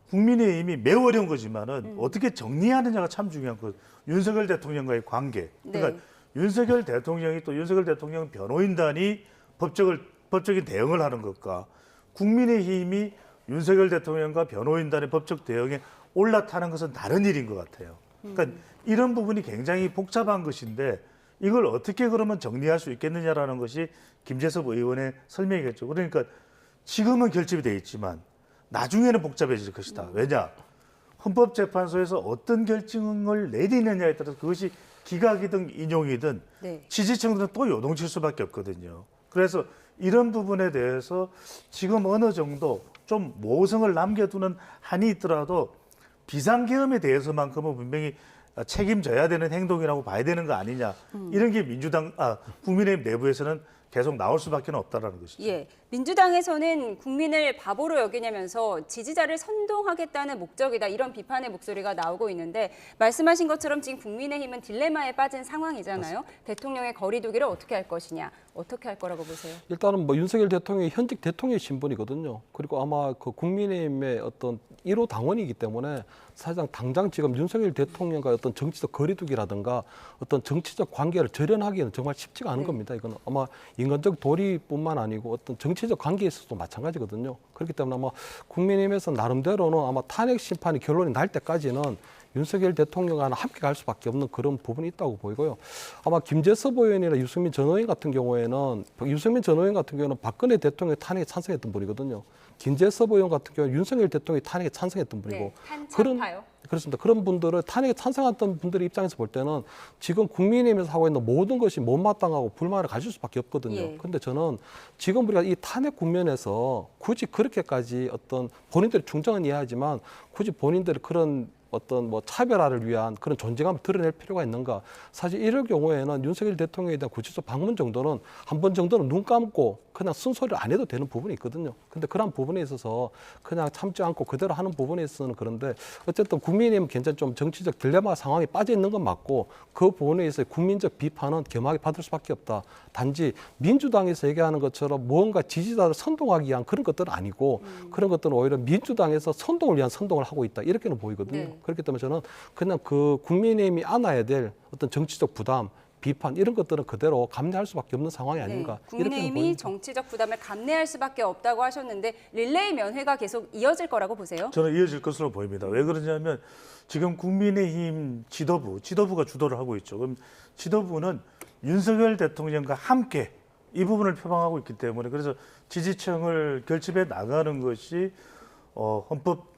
국민의힘이 매우 어려운 거지만은 어떻게 정리하느냐가 참 중요한 거. 윤석열 대통령과의 관계. 그러니까 네. 윤석열 대통령이 또 윤석열 대통령 변호인단이 법적인 대응을 하는 것과 국민의힘이 윤석열 대통령과 변호인단의 법적 대응에 올라타는 것은 다른 일인 것 같아요. 그러니까 이런 부분이 굉장히 복잡한 것인데 이걸 어떻게 그러면 정리할 수 있겠느냐라는 것이 김재섭 의원의 설명이겠죠. 그러니까 지금은 결집이 돼 있지만 나중에는 복잡해질 것이다. 왜냐? 헌법재판소에서 어떤 결정을 내리느냐에 따라서 그것이 기각이든 인용이든 네. 지지층들은 또 요동칠 수밖에 없거든요. 그래서 이런 부분에 대해서 지금 어느 정도 좀 모성을 남겨두는 한이 있더라도 비상계엄에 대해서만큼은 분명히 책임져야 되는 행동이라고 봐야 되는 거 아니냐. 이런 게 국민의힘 내부에서는 계속 나올 수밖에 없다라는 것이죠. 예, 민주당에서는 국민을 바보로 여기냐면서 지지자를 선동하겠다는 목적이다 이런 비판의 목소리가 나오고 있는데 말씀하신 것처럼 지금 국민의힘은 딜레마에 빠진 상황이잖아요. 맞습니다. 대통령의 거리두기를 어떻게 할 것이냐, 어떻게 할 거라고 보세요? 일단은 뭐 윤석열 대통령이 현직 대통령 신분이거든요. 그리고 아마 그 국민의힘의 어떤 1호 당원이기 때문에 사실상 당장 지금 윤석열 대통령과 어떤 정치적 거리두기라든가 어떤 정치적 관계를 절연하기에는 정말 쉽지가 않은 겁니다. 이건 아마 인간적 도리뿐만 아니고 어떤 정치적 관계에 있어서도 마찬가지거든요. 그렇기 때문에 아마 국민의힘에서 나름대로는 아마 탄핵 심판이 결론이 날 때까지는 윤석열 대통령과는 함께 갈 수밖에 없는 그런 부분이 있다고 보이고요. 아마 김재섭 의원이나 유승민 전 의원 같은 경우에는 박근혜 대통령 탄핵에 찬성했던 분이거든요. 김재섭 의원 같은 경우는 윤석열 대통령이 탄핵에 찬성했던 분이고 네, 탄핵파요? 그렇습니다. 그런 분들을 탄핵에 찬성했던 분들의 입장에서 볼 때는 지금 국민의힘에서 하고 있는 모든 것이 못마땅하고 불만을 가질 수밖에 없거든요. 그런데 저는 지금 우리가 이 탄핵 국면에서 굳이 그렇게까지 어떤 본인들이 충정은 이해하지만 굳이 본인들이 그런 어떤 뭐 차별화를 위한 그런 존재감을 드러낼 필요가 있는가? 사실 이럴 경우에는 윤석열 대통령에 대한 구치소 방문 정도는 한 번 정도는 눈 감고 그냥 쓴소리를 안 해도 되는 부분이 있거든요. 근데 그런 부분에 있어서 그냥 참지 않고 그대로 하는 부분에 있어서는 그런데 어쨌든 국민의힘은 굉장히 좀 정치적 딜레마 상황에 빠져 있는 건 맞고 그 부분에 있어서 국민적 비판은 겸하게 받을 수밖에 없다. 단지 민주당에서 얘기하는 것처럼 무언가 지지자를 선동하기 위한 그런 것들은 아니고 그런 것들은 오히려 민주당에서 선동을 위한 선동을 하고 있다. 이렇게는 보이거든요. 네. 그렇기 때문에 저는 그냥 그 국민의힘이 안아야 될 어떤 정치적 부담, 비판 이런 것들은 그대로 감내할 수밖에 없는 상황이 아닌가. 네, 국민의힘이 정치적 부담을 감내할 수밖에 없다고 하셨는데 릴레이 면회가 계속 이어질 거라고 보세요? 저는 이어질 것으로 보입니다. 왜 그러냐면 지금 국민의힘 지도부가 주도를 하고 있죠. 그럼 지도부는 윤석열 대통령과 함께 이 부분을 표방하고 있기 때문에 그래서 지지층을 결집해 나가는 것이 헌법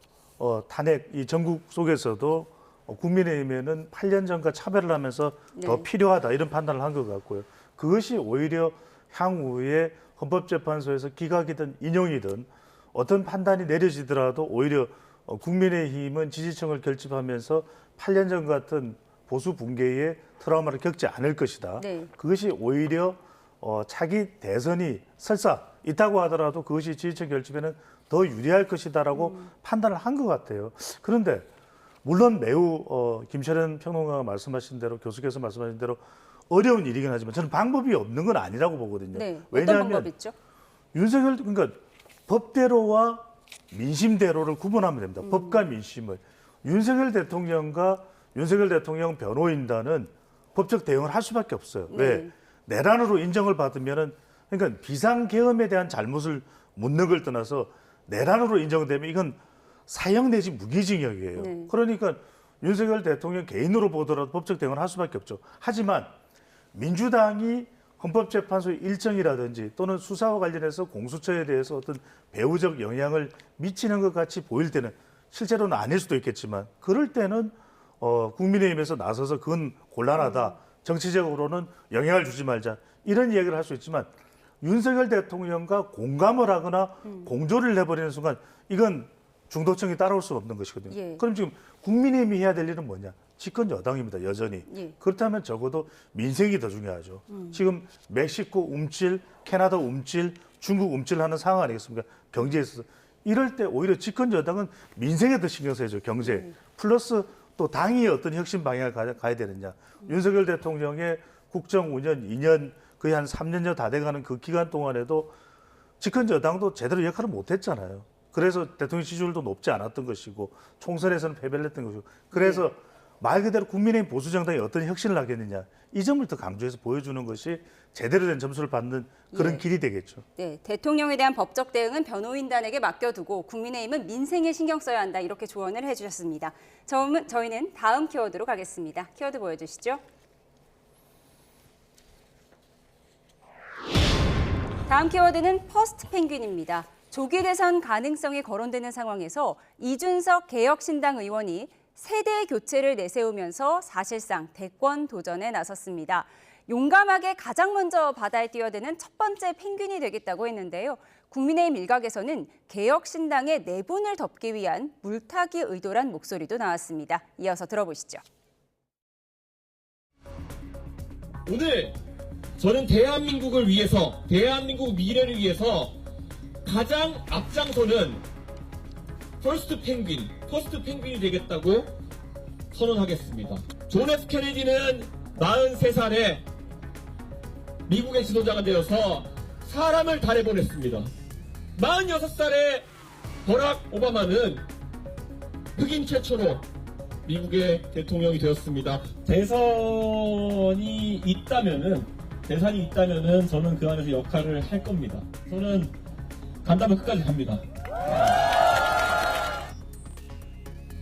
탄핵 이 전국 속에서도 국민의힘에는 8년 전과 차별을 하면서 더 필요하다 이런 판단을 한 것 같고요. 그것이 오히려 향후에 헌법재판소에서 기각이든 인용이든 어떤 판단이 내려지더라도 오히려 국민의힘은 지지층을 결집하면서 8년 전 같은 보수 붕괴의 트라우마를 겪지 않을 것이다. 네. 그것이 오히려 차기 대선이 설사 있다고 하더라도 그것이 지지층 결집에는 더 유리할 것이다라고 판단을 한 것 같아요. 그런데 물론 매우 김철현 평론가가 말씀하신 대로 교수께서 말씀하신 대로 어려운 일이긴 하지만 저는 방법이 없는 건 아니라고 보거든요. 네, 왜냐하면 어떤 방법이 있죠? 그러니까 법대로와 민심대로를 구분하면 됩니다. 법과 민심을. 윤석열 대통령 변호인단은 법적 대응을 할 수밖에 없어요. 네. 왜? 내란으로 인정을 받으면은 그러니까 비상계엄에 대한 잘못을 묻는 걸 떠나서 내란으로 인정되면 이건 사형 내지 무기징역이에요. 네. 그러니까 윤석열 대통령 개인으로 보더라도 법적 대응을 할 수밖에 없죠. 하지만 민주당이 헌법재판소의 일정이라든지 또는 수사와 관련해서 공수처에 대해서 어떤 배후적 영향을 미치는 것 같이 보일 때는 실제로는 아닐 수도 있겠지만 그럴 때는 국민의힘에서 나서서 그건 곤란하다. 정치적으로는 영향을 주지 말자. 이런 이야기를 할 수 있지만 윤석열 대통령과 공감을 하거나 공조를 해버리는 순간 이건 중도층이 따라올 수 없는 것이거든요. 예. 그럼 지금 국민의힘이 해야 될 일은 뭐냐? 집권 여당입니다. 여전히. 예. 그렇다면 적어도 민생이 더 중요하죠. 지금 멕시코 움찔, 캐나다 움찔, 중국 움찔하는 상황 아니겠습니까? 경제에 있어서. 이럴 때 오히려 집권 여당은 민생에 더 신경 써야죠. 경제. 플러스 또 당이 어떤 혁신 방향을 가야 되느냐. 윤석열 대통령의 국정 운영 2년 거의 한 3년여 다 돼가는 그 기간 동안에도 집권 여당도 제대로 역할을 못했잖아요. 그래서 대통령 지지율도 높지 않았던 것이고 총선에서는 패배를 했던 것이고 그래서 말 그대로 국민의힘 보수정당이 어떤 혁신을 하겠느냐 이 점을 더 강조해서 보여주는 것이 제대로 된 점수를 받는 그런 길이 되겠죠. 네, 대통령에 대한 법적 대응은 변호인단에게 맡겨두고 국민의힘은 민생에 신경 써야 한다 이렇게 조언을 해주셨습니다. 저희는 다음 키워드로 가겠습니다. 키워드 보여주시죠. 다음 키워드는 퍼스트 펭귄입니다. 조기 대선 가능성이 거론되는 상황에서 이준석 개혁신당 의원이 세대 교체를 내세우면서 사실상 대권 도전에 나섰습니다. 용감하게 가장 먼저 바다에 뛰어드는 첫 번째 펭귄이 되겠다고 했는데요. 국민의힘 일각에서는 개혁신당의 내분을 덮기 위한 물타기 의도란 목소리도 나왔습니다. 이어서 들어보시죠. 오늘 저는 대한민국을 위해서, 대한민국 미래를 위해서 가장 앞장서는 퍼스트 펭귄이 되겠다고 선언하겠습니다. 존 F 케네디는 43살에 미국의 지도자가 되어서 사람을 달에 보냈습니다. 46살에 버락 오바마는 흑인 최초로 미국의 대통령이 되었습니다. 대선이 있다면은 저는 그 안에서 역할을 할 겁니다. 저는 간다면 끝까지 갑니다.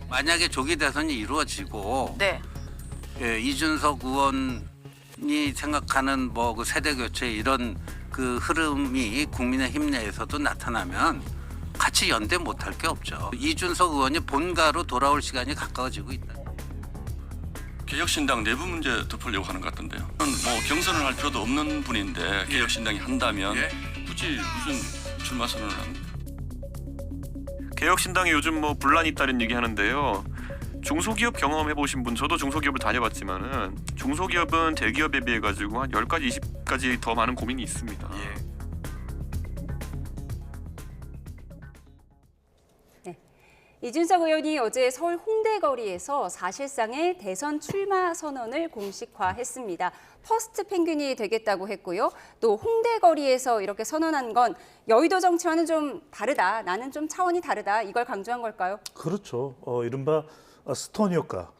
만약에 조기 대선이 이루어지고 네. 이준석 의원이 생각하는 뭐 그 세대 교체 이런 그 흐름이 국민의힘 내에서도 나타나면 같이 연대 못할 게 없죠. 이준석 의원이 본가로 돌아올 시간이 가까워지고 있다. 개혁신당 내부 문제 덮으려고 하는 것 같던데요. 뭐 경선을 할 필요도 없는 분인데 개혁신당이 한다면 굳이 무슨 출마 선언을 합니까? 개혁신당이 요즘 뭐 분란이 있다는 얘기 하는데요. 중소기업 경험해보신 분, 저도 중소기업을 다녀봤지만은 중소기업은 대기업에 비해 가지고 한 10가지, 20가지 더 많은 고민이 있습니다. 네. 이준석 의원이 어제 서울 홍대 거리에서 사실상의 대선 출마 선언을 공식화했습니다. 퍼스트 펭귄이 되겠다고 했고요. 또 홍대 거리에서 이렇게 선언한 건 여의도 정치와는 좀 다르다. 나는 좀 차원이 다르다. 이걸 강조한 걸까요? 그렇죠. 이른바 스톤 효과,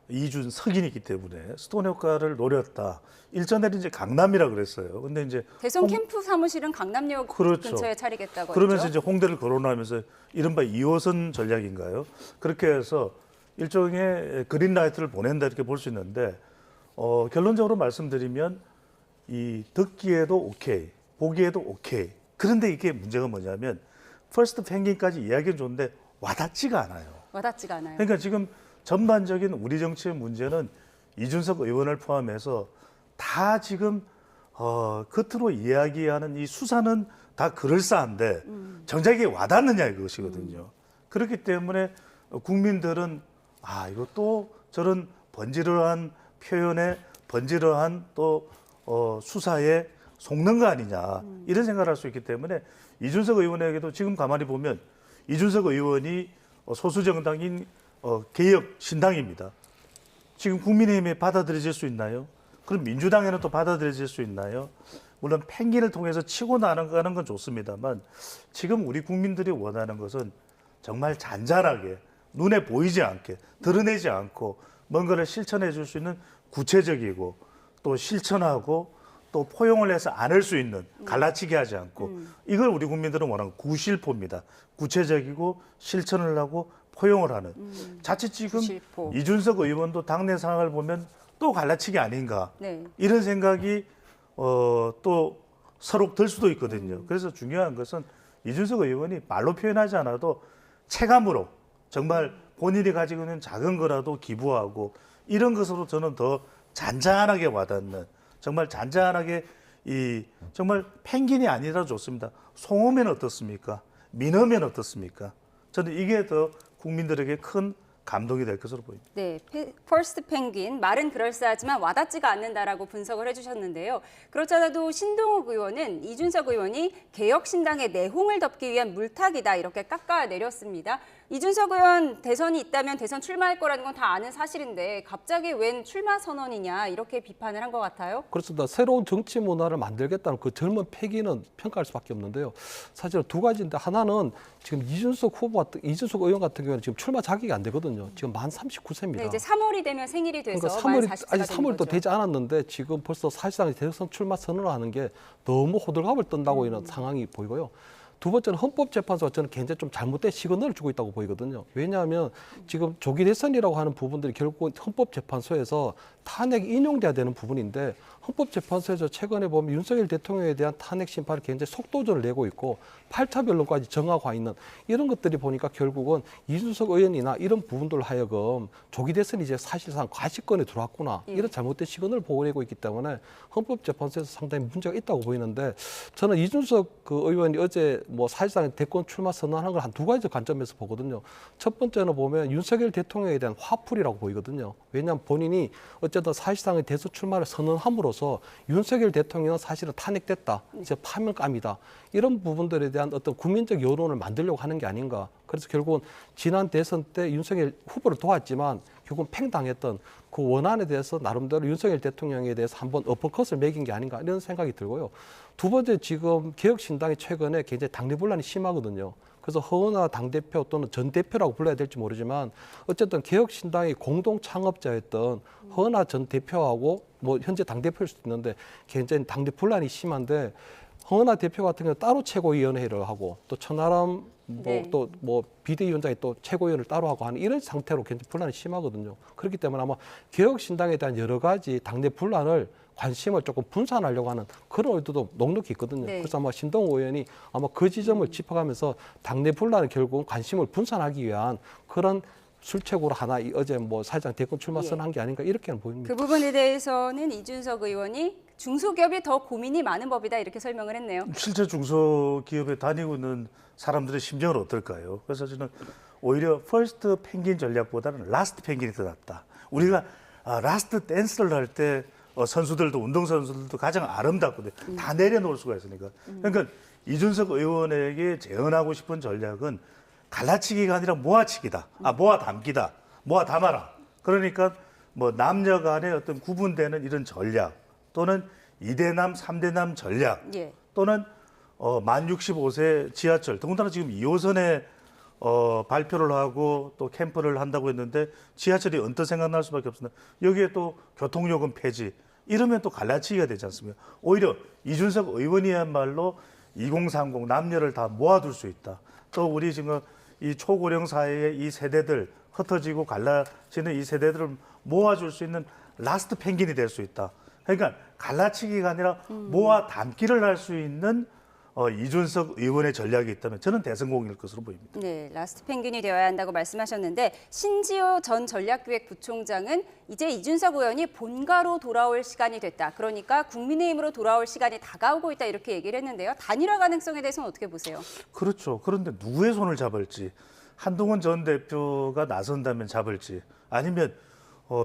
이준석인이 있기 때문에 스톤 효과를 노렸다. 일전에는 이제 강남이라 그랬어요. 근데 이제 대선 캠프 사무실은 강남역 그렇죠. 근처에 차리겠다고 그러면서 했죠. 이제 홍대를 거론하면서 이른바 2호선 전략인가요? 그렇게 해서 일종의 그린라이트를 보낸다 이렇게 볼 수 있는데 결론적으로 말씀드리면 이 듣기에도 오케이, 보기에도 오케이. 그런데 이게 문제가 뭐냐면 퍼스트 펭귄까지 이야기는 좋은데 와닿지가 않아요. 와닿지가 않아요. 그러니까 지금 전반적인 우리 정치의 문제는 이준석 의원을 포함해서 다 지금 겉으로 이야기하는 이 수사는 다 그럴싸한데 정작 이게 와닿느냐 이것이거든요. 그렇기 때문에 국민들은 이것도 저런 번지르한 표현에 번지르한 또 수사에 속는 거 아니냐 이런 생각을 할 수 있기 때문에 이준석 의원에게도 지금 가만히 보면 이준석 의원이 소수정당인 개혁신당입니다. 지금 국민의힘에 받아들여질 수 있나요? 그럼 민주당에는 또 받아들여질 수 있나요? 물론 펭귄을 통해서 치고 나가는 건 좋습니다만 지금 우리 국민들이 원하는 것은 정말 잔잔하게 눈에 보이지 않게 드러내지 않고 뭔가를 실천해 줄 수 있는 구체적이고 또 실천하고 또 포용을 해서 안을 수 있는 갈라치기 하지 않고 이걸 우리 국민들은 원하는 구실포입니다. 구체적이고 실천을 하고 포용을 하는. 자칫 지금 구실포. 이준석 의원도 당내 상황을 보면 또 갈라치기 아닌가 이런 생각이 또 서로 들 수도 있거든요. 그래서 중요한 것은 이준석 의원이 말로 표현하지 않아도 체감으로 정말 본인이 가지고 있는 작은 거라도 기부하고 이런 것으로 저는 더 잔잔하게 와닿는 정말 잔잔하게 정말 펭귄이 아니라 좋습니다. 송어면 어떻습니까? 민어면 어떻습니까? 저는 이게 더 국민들에게 큰 감동이 될 것으로 보입니다. 네, 퍼스트 펭귄 말은 그럴싸하지만 와닿지가 않는다라고 분석을 해주셨는데요. 그렇잖아도 신동욱 의원은 이준석 의원이 개혁신당의 내홍을 덮기 위한 물타기다 이렇게 깎아내렸습니다. 이준석 의원 대선이 있다면 대선 출마할 거라는 건 다 아는 사실인데 갑자기 웬 출마 선언이냐 이렇게 비판을 한 것 같아요. 그렇습니다. 새로운 정치 문화를 만들겠다는 그 젊은 패기는 평가할 수밖에 없는데요. 사실 두 가지인데 하나는 지금 이준석 의원 같은 경우는 지금 출마 자격이 안 되거든요. 지금 만 39세입니다. 네, 이제 3월이 되면 생일이 돼서 그러니까 만 40세가 아직 3월도 되지 않았는데 지금 벌써 사실상 대선 출마 선언을 하는 게 너무 호들갑을 떤다고 이런 상황이 보이고요. 두 번째는 헌법재판소가 저는 굉장히 좀 잘못된 시그널을 주고 있다고 보이거든요. 왜냐하면 지금 조기 대선이라고 하는 부분들이 결국 헌법재판소에서 탄핵이 인용돼야 되는 부분인데 헌법재판소에서 최근에 보면 윤석열 대통령에 대한 탄핵 심판을 굉장히 속도전을 내고 있고 8차 변론까지 정하고 있는 이런 것들이 보니까 결국은 이준석 의원이나 이런 부분들로 하여금 조기 대선이 이제 사실상 과시권에 들어왔구나 이런 잘못된 시그널을 보내고 있기 때문에 헌법재판소에서 상당히 문제가 있다고 보이는데 저는 이준석 그 의원이 어제 뭐 사실상 대권 출마 선언한 걸 한 두 가지 관점에서 보거든요. 첫 번째는 보면 윤석열 대통령에 대한 화풀이라고 보이거든요. 왜냐하면 본인이 어쨌든 사실상의 대선 출마를 선언함으로써 윤석열 대통령은 사실은 탄핵됐다. 이제 파면감이다. 이런 부분들에 대한 어떤 국민적 여론을 만들려고 하는 게 아닌가. 그래서 결국은 지난 대선 때 윤석열 후보를 도왔지만 결국은 팽당했던 그 원안에 대해서 나름대로 윤석열 대통령에 대해서 한번 어퍼컷을 매긴 게 아닌가 이런 생각이 들고요. 두 번째 지금 개혁신당이 최근에 굉장히 당내 분란이 심하거든요. 그래서 허은하 당대표 또는 전 대표라고 불러야 될지 모르지만 어쨌든 개혁신당의 공동 창업자였던 허은하 전 대표하고 뭐 현재 당대표일 수도 있는데 굉장히 당내 분란이 심한데 허은하 대표 같은 경우는 따로 최고위원회를 하고 또 천하람 또 뭐 비대위원장이 또 최고위원을 따로 하고 하는 이런 상태로 굉장히 분란이 심하거든요. 그렇기 때문에 아마 개혁신당에 대한 여러 가지 당내 분란을 관심을 조금 분산하려고 하는 그런 의도도 넉넉히 있거든요. 네. 그래서 아마 신동호 의원이 아마 그 지점을 짚어가면서 당내 분란을 결국 관심을 분산하기 위한 그런 술책으로 하나 어제 뭐 사실상 대권 출마 선언한 게 아닌가 이렇게는 보입니다. 그 부분에 대해서는 이준석 의원이 중소기업이 더 고민이 많은 법이다 이렇게 설명을 했네요. 실제 중소기업에 다니고 있는 사람들의 심정은 어떨까요? 그래서 저는 오히려 퍼스트 펭귄 전략보다는 라스트 펭귄이 더 낫다. 우리가 라스트 댄스를 할 때 선수들도 운동선수들도 가장 아름답거든요. 다 내려놓을 수가 있으니까. 그러니까 이준석 의원에게 제언하고 싶은 전략은 갈라치기가 아니라 모아치기다. 모아 담기다. 모아 담아라. 그러니까 뭐 남녀 간의 어떤 구분되는 이런 전략 또는 2대남, 3대남 전략 또는 만 65세 지하철 더군다나 지금 2호선에 발표를 하고 또 캠프를 한다고 했는데 지하철이 언뜻 생각날 수밖에 없습니다. 여기에 또 교통요금 폐지 이러면 또 갈라치기가 되지 않습니까? 오히려 이준석 의원이야말로 2030 남녀를 다 모아둘 수 있다. 또 우리 지금 이 초고령 사회의 이 세대들 흩어지고 갈라지는 이 세대들을 모아줄 수 있는 라스트 펭귄이 될 수 있다. 그러니까 갈라치기가 아니라 모아 담기를 할 수 있는 이준석 의원의 전략이 있다면 저는 대성공일 것으로 보입니다. 네, 라스트 펭귄이 되어야 한다고 말씀하셨는데 신지호 전 전략기획부총장은 이제 이준석 의원이 본가로 돌아올 시간이 됐다. 그러니까 국민의힘으로 돌아올 시간이 다가오고 있다 이렇게 얘기를 했는데요. 단일화 가능성에 대해서는 어떻게 보세요? 그렇죠. 그런데 누구의 손을 잡을지 한동훈 전 대표가 나선다면 잡을지 아니면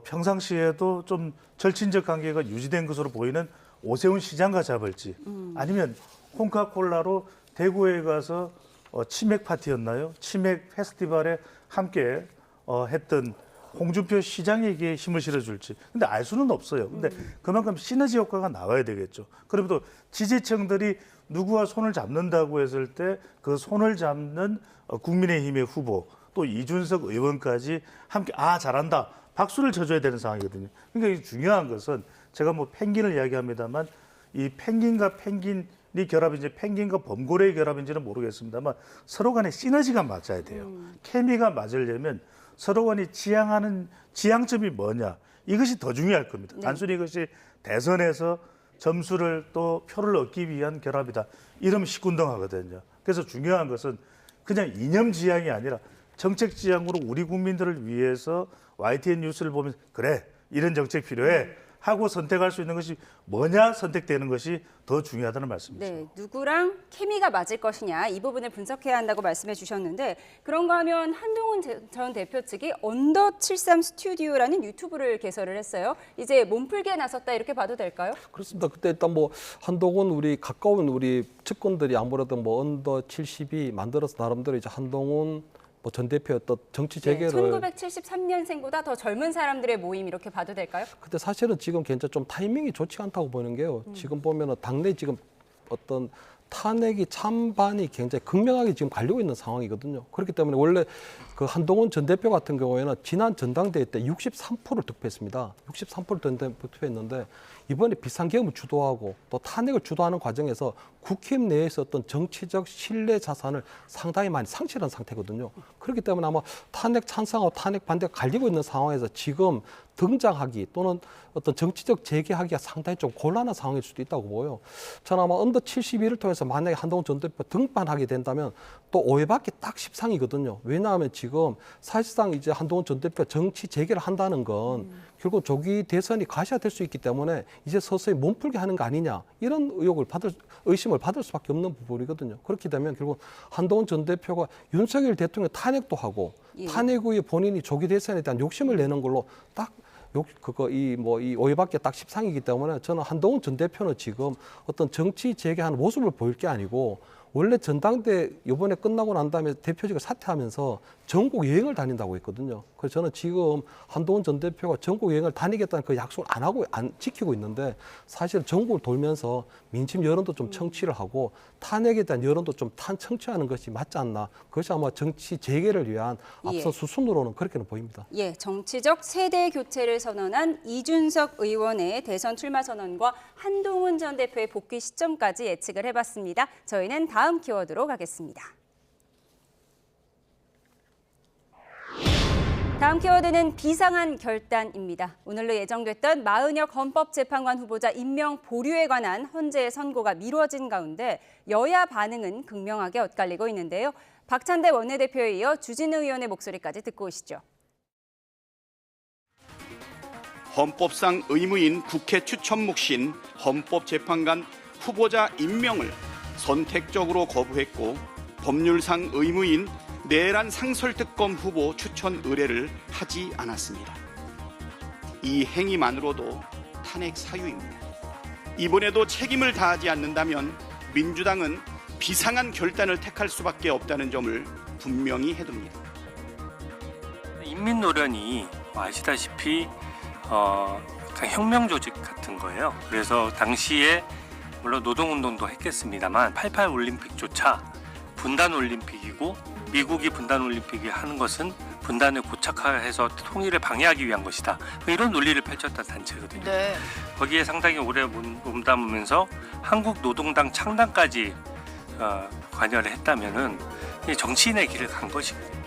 평상시에도 좀 절친적 관계가 유지된 것으로 보이는 오세훈 시장과 잡을지 아니면 콩카콜라로 대구에 가서 치맥 파티였나요? 치맥 페스티벌에 함께 했던 홍준표 시장에게 힘을 실어줄지. 근데 알 수는 없어요. 근데 그만큼 시너지 효과가 나와야 되겠죠. 그리고 또 지지층들이 누구와 손을 잡는다고 했을 때 그 손을 잡는 국민의힘의 후보 또 이준석 의원까지 함께 잘한다. 박수를 쳐줘야 되는 상황이거든요. 그러니까 중요한 것은 제가 뭐 펭귄을 이야기합니다만 이 펭귄과 펭귄이 결합인지 펭귄과 범고래의 결합인지는 모르겠습니다만 서로 간에 시너지가 맞아야 돼요. 케미가 맞으려면 서로 간이 지향하는 지향점이 뭐냐 이것이 더 중요할 겁니다. 단순히 이것이 대선에서 점수를 또 표를 얻기 위한 결합이다. 이러면 시군덩하거든요. 그래서 중요한 것은 그냥 이념 지향이 아니라 정책 지향으로 우리 국민들을 위해서 YTN 뉴스를 보면서 그래 이런 정책 필요해 하고 선택할 수 있는 것이 뭐냐 선택되는 것이 더 중요하다는 말씀이죠. 네, 누구랑 케미가 맞을 것이냐 이 부분을 분석해야 한다고 말씀해 주셨는데 그런가 하면 한동훈 전 대표 측이 언더 73 스튜디오라는 유튜브를 개설을 했어요. 이제 몸풀기에 나섰다 이렇게 봐도 될까요? 그렇습니다. 그때 일단 뭐 한동훈 우리 가까운 우리 측근들이 아무래도 뭐 언더 72 만들어서 나름대로 이제 한동훈 뭐 전 대표의 어떤 정치 재개를 1973년생보다 더 젊은 사람들의 모임 이렇게 봐도 될까요? 근데 사실은 지금 굉장히 좀 타이밍이 좋지 않다고 보는 게요. 지금 보면은 당내 지금 어떤 탄핵이 찬반이 굉장히 극명하게 지금 갈리고 있는 상황이거든요. 그렇기 때문에 원래 그 한동훈 전 대표 같은 경우에는 지난 전당대회 때 63%를 득표했습니다. 63%를 득표했는데 이번에 비상계엄을 주도하고 또 탄핵을 주도하는 과정에서 국힘 내에서 어떤 정치적 신뢰 자산을 상당히 많이 상실한 상태거든요. 그렇기 때문에 아마 탄핵 찬성하고 탄핵 반대가 갈리고 있는 상황에서 지금 등장하기 또는 어떤 정치적 재개하기가 상당히 좀 곤란한 상황일 수도 있다고 보여요. 저는 아마 언더 71을 통해서 만약에 한동훈 전 대표 등판하게 된다면 또 오해받기 딱 십상이거든요. 왜냐하면 지금 사실상 이제 한동훈 전 대표 정치 재개를 한다는 건 결국 조기 대선이 가시화될 수 있기 때문에 이제 서서히 몸풀게 하는 거 아니냐 이런 의심을 받을 수밖에 없는 부분이거든요. 그렇게 되면 결국 한동훈 전 대표가 윤석열 대통령 탄핵도 하고 탄핵 후에 본인이 조기 대선에 대한 욕심을 내는 걸로 딱 이 오해받기 딱 십상이기 때문에 저는 한동훈 전 대표는 지금 어떤 정치 재개하는 모습을 보일 게 아니고 원래 전당대 이번에 끝나고 난 다음에 대표직을 사퇴하면서 전국 여행을 다닌다고 했거든요. 그래서 저는 지금 한동훈 전 대표가 전국 여행을 다니겠다는 그 약속을 안 지키고 있는데 사실 전국을 돌면서 민심 여론도 좀 청취를 하고 탄핵에 대한 여론도 좀 청취하는 것이 맞지 않나. 그것이 아마 정치 재개를 위한 앞선 수순으로는 그렇게는 보입니다. 예, 정치적 세대 교체를 선언한 이준석 의원의 대선 출마 선언과 한동훈 전 대표의 복귀 시점까지 예측을 해봤습니다. 저희는 다음 키워드로 가겠습니다. 다음 키워드는 비상한 결단입니다. 오늘로 예정됐던 마은혁 헌법재판관 후보자 임명 보류에 관한 헌재의 선고가 미뤄진 가운데 여야 반응은 극명하게 엇갈리고 있는데요. 박찬대 원내대표에 이어 주진우 의원의 목소리까지 듣고 오시죠. 헌법상 의무인 국회 추천 몫인 헌법재판관 후보자 임명을 선택적으로 거부했고 법률상 의무인 내란 상설특검 후보 추천 의뢰를 하지 않았습니다. 이 행위만으로도 탄핵 사유입니다. 이번에도 책임을 다하지 않는다면 민주당은 비상한 결단을 택할 수밖에 없다는 점을 분명히 해둡니다. 인민노련이 아시다시피 혁명 조직 같은 거예요. 그래서 당시에 물론 노동운동도 했겠습니다만 88 올림픽조차 분단 올림픽이고 미국이 분단 올림픽을 하는 것은 분단을 고착화해서 통일을 방해하기 위한 것이다. 이런 논리를 펼쳤던 단체거든요. 네. 거기에 상당히 오래 몸담으면서 한국 노동당 창당까지 관여를 했다면은 정치인의 길을 간 것이거든요.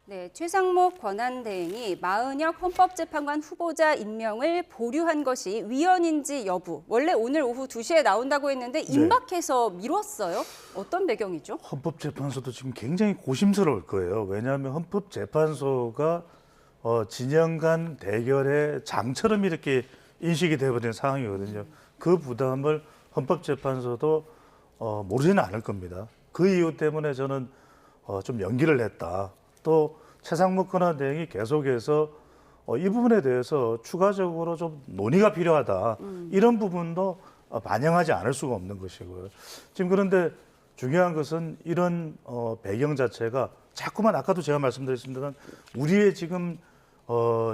네, 최상목 권한대행이 마은혁 헌법재판관 후보자 임명을 보류한 것이 위헌인지 여부. 원래 오늘 오후 2시에 나온다고 했는데 임박해서 미뤘어요. 어떤 배경이죠? 헌법재판소도 지금 굉장히 고심스러울 거예요. 왜냐하면 헌법재판소가 진영 간 대결의 장처럼 이렇게 인식이 되어버린 상황이거든요. 그 부담을 헌법재판소도 모르지는 않을 겁니다. 그 이유 때문에 저는 좀 연기를 했다. 또 최상목 권한대행이 계속해서 이 부분에 대해서 추가적으로 좀 논의가 필요하다. 이런 부분도 반영하지 않을 수가 없는 것이고요. 지금 그런데 중요한 것은 이런 배경 자체가 자꾸만 아까도 제가 말씀드렸습니다만 우리의 지금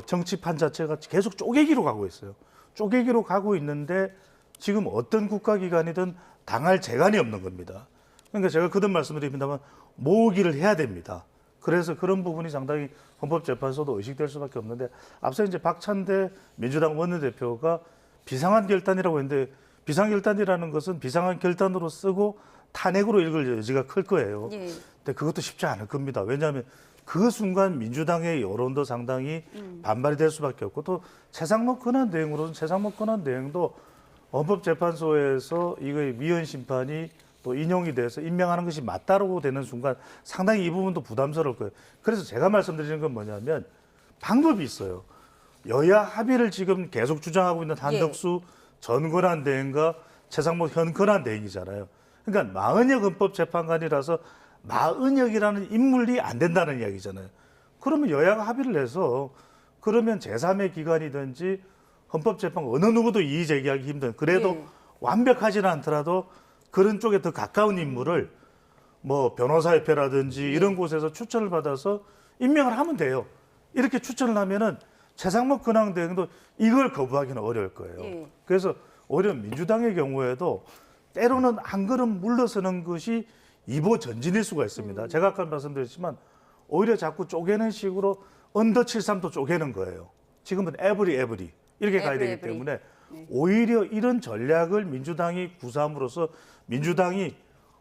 정치판 자체가 계속 쪼개기로 가고 있어요. 쪼개기로 가고 있는데 지금 어떤 국가기관이든 당할 재간이 없는 겁니다. 그러니까 제가 거듭 말씀드립니다만 모으기를 해야 됩니다. 그래서 그런 부분이 상당히 헌법재판소도 의식될 수밖에 없는데 앞서 이제 박찬대 민주당 원내대표가 비상한 결단이라고 했는데 비상결단이라는 것은 비상한 결단으로 쓰고 탄핵으로 읽을 여지가 클 거예요. 근데 그것도 쉽지 않을 겁니다. 왜냐하면 그 순간 민주당의 여론도 상당히 반발이 될 수밖에 없고 또 최상목 권한대행으로는 최상목 권한대행도 헌법재판소에서 이거의 위헌 심판이 또 인용이 돼서 임명하는 것이 맞다라고 되는 순간 상당히 이 부분도 부담스러울 거예요. 그래서 제가 말씀드리는 건 뭐냐면 방법이 있어요. 여야 합의를 지금 계속 주장하고 있는 한덕수 전 권한대행과 최상목 현 권한대행이잖아요. 그러니까 마은혁 헌법재판관이라서 마은혁이라는 인물이 안 된다는 이야기잖아요. 그러면 여야가 합의를 해서 그러면 제3의 기관이든지 헌법재판관 어느 누구도 이의 제기하기 힘든 그래도 완벽하지는 않더라도 그런 쪽에 더 가까운 인물을 뭐 변호사협회라든지 이런 곳에서 추천을 받아서 임명을 하면 돼요. 이렇게 추천을 하면은 최상목 권한대행도 이걸 거부하기는 어려울 거예요. 그래서 오히려 민주당의 경우에도 때로는 한 걸음 물러서는 것이 이보 전진일 수가 있습니다. 제가 아까 말씀드렸지만 오히려 자꾸 쪼개는 식으로 언더 73도 쪼개는 거예요. 지금은 에브리 이렇게 가야 되기 때문에 오히려 이런 전략을 민주당이 구사함으로써 민주당이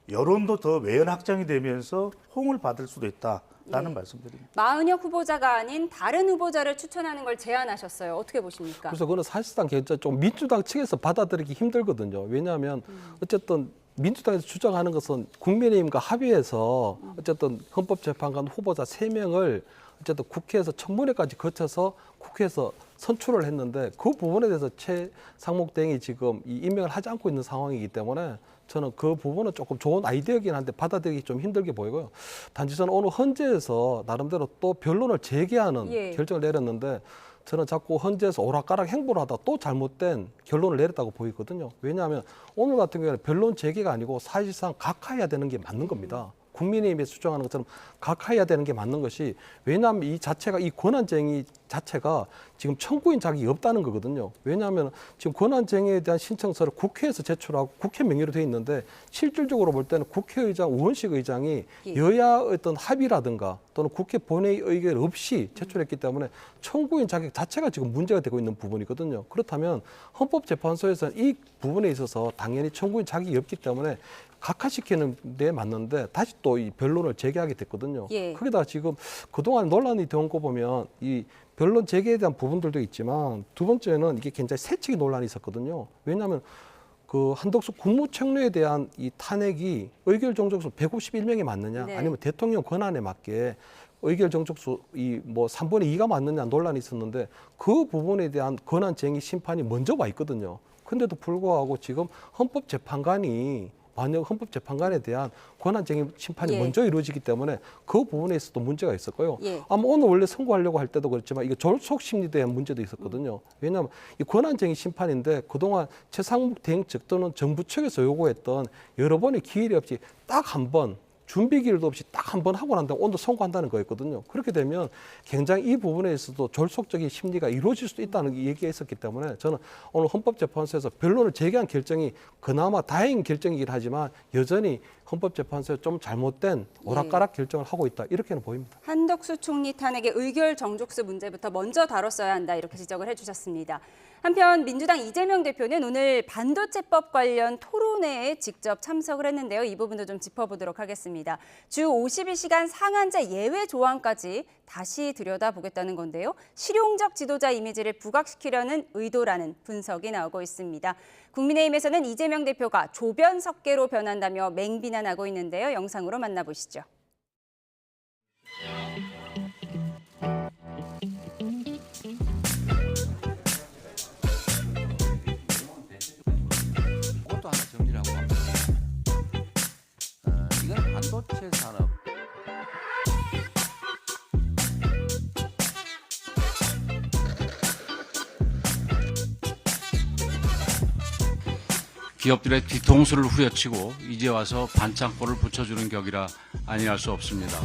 여론도 더 외연 확장이 되면서 호응을 받을 수도 있다라는 말씀드립니다. 마은혁 후보자가 아닌 다른 후보자를 추천하는 걸 제안하셨어요. 어떻게 보십니까? 그래서 그건 사실상 좀 민주당 측에서 받아들이기 힘들거든요. 왜냐하면 어쨌든 민주당에서 주장하는 것은 국민의힘과 합의해서 어쨌든 헌법재판관 후보자 3명을 어쨌든 국회에서 청문회까지 거쳐서 국회에서 선출을 했는데 그 부분에 대해서 최상목 대행이 지금 이 임명을 하지 않고 있는 상황이기 때문에 저는 그 부분은 조금 좋은 아이디어이긴 한데 받아들이기 좀 힘들게 보이고요. 단지 저는 오늘 헌재에서 나름대로 또 변론을 재개하는 결정을 내렸는데 저는 자꾸 헌재에서 오락가락 행보를 하다 또 잘못된 결론을 내렸다고 보이거든요. 왜냐하면 오늘 같은 경우에는 변론 재개가 아니고 사실상 각하해야 되는 게 맞는 겁니다. 국민의힘에서 주장하는 것처럼 각하해야 되는 게 맞는 것이 왜냐하면 이 자체가 이 권한쟁의 자체가 지금 청구인 자격이 없다는 거거든요. 왜냐하면 지금 권한쟁의에 대한 신청서를 국회에서 제출하고 국회 명의로 돼 있는데 실질적으로 볼 때는 국회의장 우원식 의장이 여야 어떤 합의라든가 또는 국회 본회의 의결 없이 제출했기 때문에 청구인 자격 자체가 지금 문제가 되고 있는 부분이거든요. 그렇다면 헌법재판소에서는 이 부분에 있어서 당연히 청구인 자격이 없기 때문에 각하시키는 데 맞는데 다시 또 이 변론을 재개하게 됐거든요. 거기다가 지금 그동안 논란이 되온 거 보면 이 변론 재개에 대한 부분들도 있지만 두 번째는 이게 굉장히 세칙이 논란이 있었거든요. 왜냐하면 그 한덕수 국무총리에 대한 이 탄핵이 의결 정족수 151명이 맞느냐 아니면 대통령 권한에 맞게 의결 정족수 이 뭐 3분의 2가 맞느냐 논란이 있었는데 그 부분에 대한 권한쟁의 심판이 먼저 와 있거든요. 근데도 불구하고 지금 헌법재판관이 만약 헌법재판관에 대한 권한쟁의 심판이 먼저 이루어지기 때문에 그 부분에 있어서도 문제가 있었고요. 아마 오늘 원래 선고하려고 할 때도 그렇지만 이게 졸속 심리에 대한 문제도 있었거든요. 왜냐하면 이 권한쟁의 심판인데 그동안 최상목 대행 측 또는 정부 측에서 요구했던 여러 번의 기일이 없이 딱 한 번 준비 기일도 없이 딱 한 번 하고 난 다음에 오늘 선고한다는 거였거든요. 그렇게 되면 굉장히 이 부분에 있어서도 졸속적인 심리가 이루어질 수도 있다는 얘기가 있었기 때문에 저는 오늘 헌법재판소에서 변론을 재개한 결정이 그나마 다행인 결정이긴 하지만 여전히 헌법재판소에 좀 잘못된 오락가락 결정을 하고 있다 이렇게는 보입니다. 한덕수 총리 탄핵의 의결 정족수 문제부터 먼저 다뤘어야 한다 이렇게 지적을 해주셨습니다. 한편 민주당 이재명 대표는 오늘 반도체법 관련 토론회에 직접 참석을 했는데요. 이 부분도 좀 짚어보도록 하겠습니다. 주 52시간 상한제 예외 조항까지 다시 들여다보겠다는 건데요. 실용적 지도자 이미지를 부각시키려는 의도라는 분석이 나오고 있습니다. 국민의힘에서는 이재명 대표가 조변석계로 변한다며 맹비난하고 있는데요. 영상으로 만나보시죠. 그것도 하나 정리를 하고 갑니다. 이건 반도체 산업. 기업들의 뒤통수를 후려치고 이제 와서 반창고를 붙여주는 격이라 아니할 수 없습니다.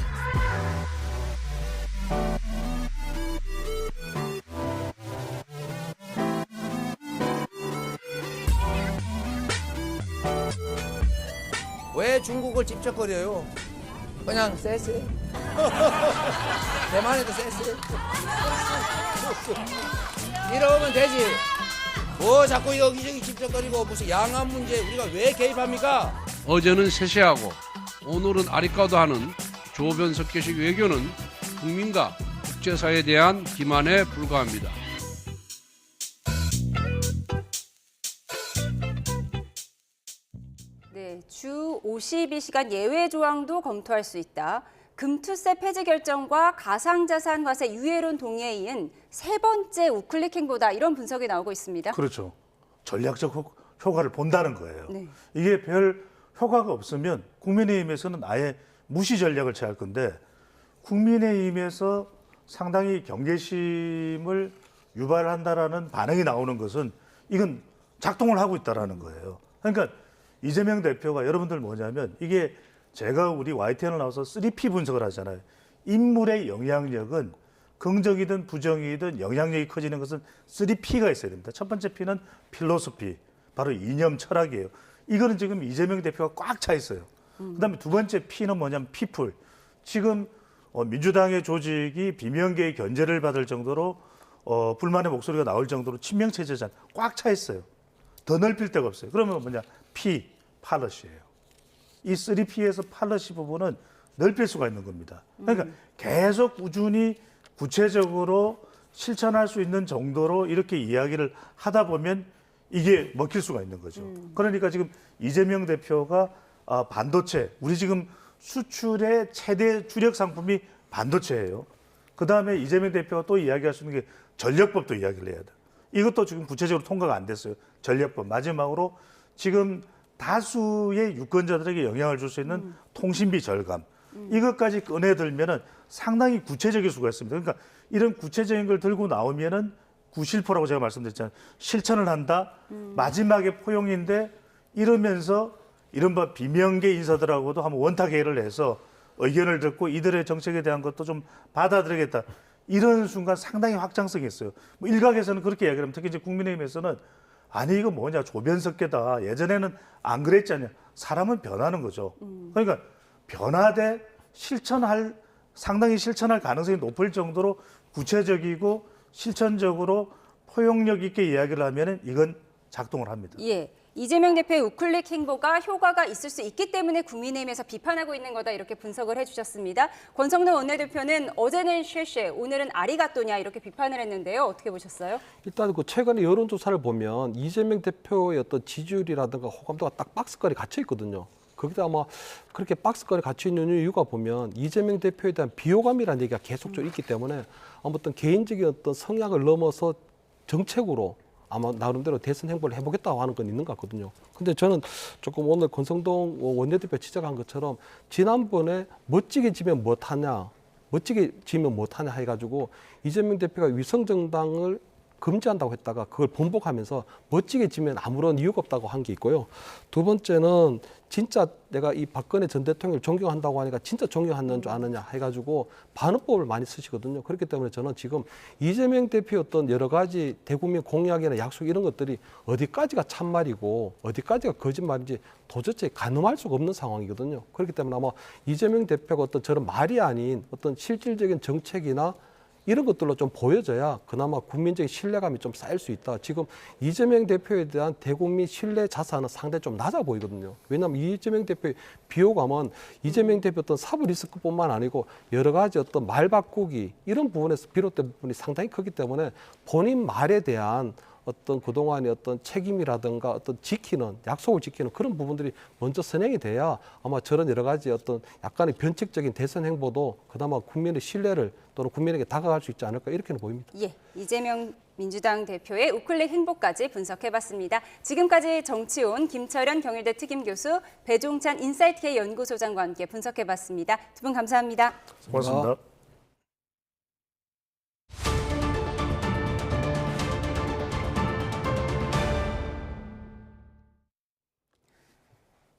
왜 중국을 집적거려요? 그냥 쎄쎄. 대만에도 쎄쎄. 이러면 되지. 뭐 자꾸 여기저기 집적거리고 무슨 양안 문제 우리가 왜 개입합니까? 어제는 세세하고 오늘은 아리까도 하는 조변석계식 외교는 국민과 국제사회에 대한 기만에 불과합니다. 네, 주 52시간 예외 조항도 검토할 수 있다. 금투세 폐지 결정과 가상자산 과세 유예론 동의에 이은 세 번째 우클릭 행보다 이런 분석이 나오고 있습니다. 그렇죠. 전략적 효과를 본다는 거예요. 이게 별 효과가 없으면 국민의힘에서는 아예 무시 전략을 취할 건데 국민의힘에서 상당히 경계심을 유발한다라는 반응이 나오는 것은 이건 작동을 하고 있다라는 거예요. 그러니까 이재명 대표가 여러분들 뭐냐면 이게 제가 우리 YTN을 나와서 3P 분석을 하잖아요. 인물의 영향력은 긍정이든 부정이든 영향력이 커지는 것은 3P가 있어야 됩니다. 첫 번째 P는 필로소피, 바로 이념 철학이에요. 이거는 지금 이재명 대표가 꽉 차 있어요. 그다음에 두 번째 P는 뭐냐면 피플. 지금 민주당의 조직이 비명계의 견제를 받을 정도로 불만의 목소리가 나올 정도로 친명체제잖아. 꽉 차 있어요. 더 넓힐 데가 없어요. 그러면 뭐냐? P, 팔럿이에요. 이 3P에서 팔럿이 부분은 넓힐 수가 있는 겁니다. 그러니까 계속 꾸준히 구체적으로 실천할 수 있는 정도로 이렇게 이야기를 하다 보면 이게 먹힐 수가 있는 거죠. 그러니까 지금 이재명 대표가 반도체, 우리 지금 수출의 최대 주력 상품이 반도체예요. 그다음에 이재명 대표가 또 이야기할 수 있는 게 전력법도 이야기를 해야 돼. 이것도 지금 구체적으로 통과가 안 됐어요. 전력법. 마지막으로 지금 다수의 유권자들에게 영향을 줄 수 있는 통신비 절감. 이것까지 꺼내들면은 상당히 구체적일 수가 있습니다. 그러니까 이런 구체적인 걸 들고 나오면은 구실포라고 제가 말씀드렸잖아요. 실천을 한다. 마지막에 포용인데 이러면서 이른바 비명계 인사들하고도 한번 원탁회의를 해서 의견을 듣고 이들의 정책에 대한 것도 좀 받아들이겠다. 이런 순간 상당히 확장성이 있어요. 뭐 일각에서는 그렇게 이야기를 하면 특히 이제 국민의힘에서는 아니 이거 뭐냐 조변석계다. 예전에는 안 그랬잖아요. 사람은 변하는 거죠. 그러니까 변화돼 상당히 실천할 가능성이 높을 정도로 구체적이고 실천적으로 포용력 있게 이야기를 하면 이건 작동을 합니다. 예. 이재명 대표의 우클릭 행보가 효과가 있을 수 있기 때문에 국민의힘에서 비판하고 있는 거다 이렇게 분석을 해주셨습니다. 권성동 원내대표는 어제는 쉐쉐, 오늘은 아리가또냐 이렇게 비판을 했는데요. 어떻게 보셨어요? 일단 그 최근에 여론조사를 보면 이재명 대표의 어떤 지지율이라든가 호감도가 딱 박스권에 갇혀 있거든요. 거기다 아마 그렇게 박스권에 갇혀 있는 이유가 보면 이재명 대표에 대한 비호감이라는 얘기가 계속적으로 있기 때문에 아무튼 개인적인 어떤 성향을 넘어서 정책으로 아마 나름대로 대선 행보를 해보겠다고 하는 건 있는 것 같거든요. 근데 저는 조금 오늘 권성동 원내대표 지적한 것처럼 지난번에 멋지게 지면 못하냐 해가지고 이재명 대표가 위성정당을 금지한다고 했다가 그걸 번복하면서 멋지게 지면 아무런 이유가 없다고 한 게 있고요. 두 번째는 진짜 내가 이 박근혜 전 대통령을 존경한다고 하니까 진짜 존경하는 줄 아느냐 해가지고 반어법을 많이 쓰시거든요. 그렇기 때문에 저는 지금 이재명 대표의 어떤 여러 가지 대국민 공약이나 약속 이런 것들이 어디까지가 참말이고 어디까지가 거짓말인지 도저히 가늠할 수가 없는 상황이거든요. 그렇기 때문에 아마 이재명 대표가 어떤 저런 말이 아닌 어떤 실질적인 정책이나 이런 것들로 좀 보여져야 그나마 국민적인 신뢰감이 좀 쌓일 수 있다. 지금 이재명 대표에 대한 대국민 신뢰 자산은 상당히 좀 낮아 보이거든요. 왜냐하면 이재명 대표의 비호감은 이재명 대표 어떤 사부 리스크뿐만 아니고 여러 가지 어떤 말 바꾸기 이런 부분에서 비롯된 부분이 상당히 크기 때문에 본인 말에 대한 어떤 그동안의 어떤 책임이라든가 어떤 약속을 지키는 그런 부분들이 먼저 선행이 돼야 아마 저런 여러 가지 어떤 약간의 변칙적인 대선 행보도 그나마 국민의 신뢰를 또는 국민에게 다가갈 수 있지 않을까 이렇게는 보입니다. 예, 이재명 민주당 대표의 우클릭 행보까지 분석해봤습니다. 지금까지 정치온 김철현 경희대 특임교수, 배종찬 인사이트K 연구소장과 함께 분석해봤습니다. 두 분 감사합니다. 고맙습니다.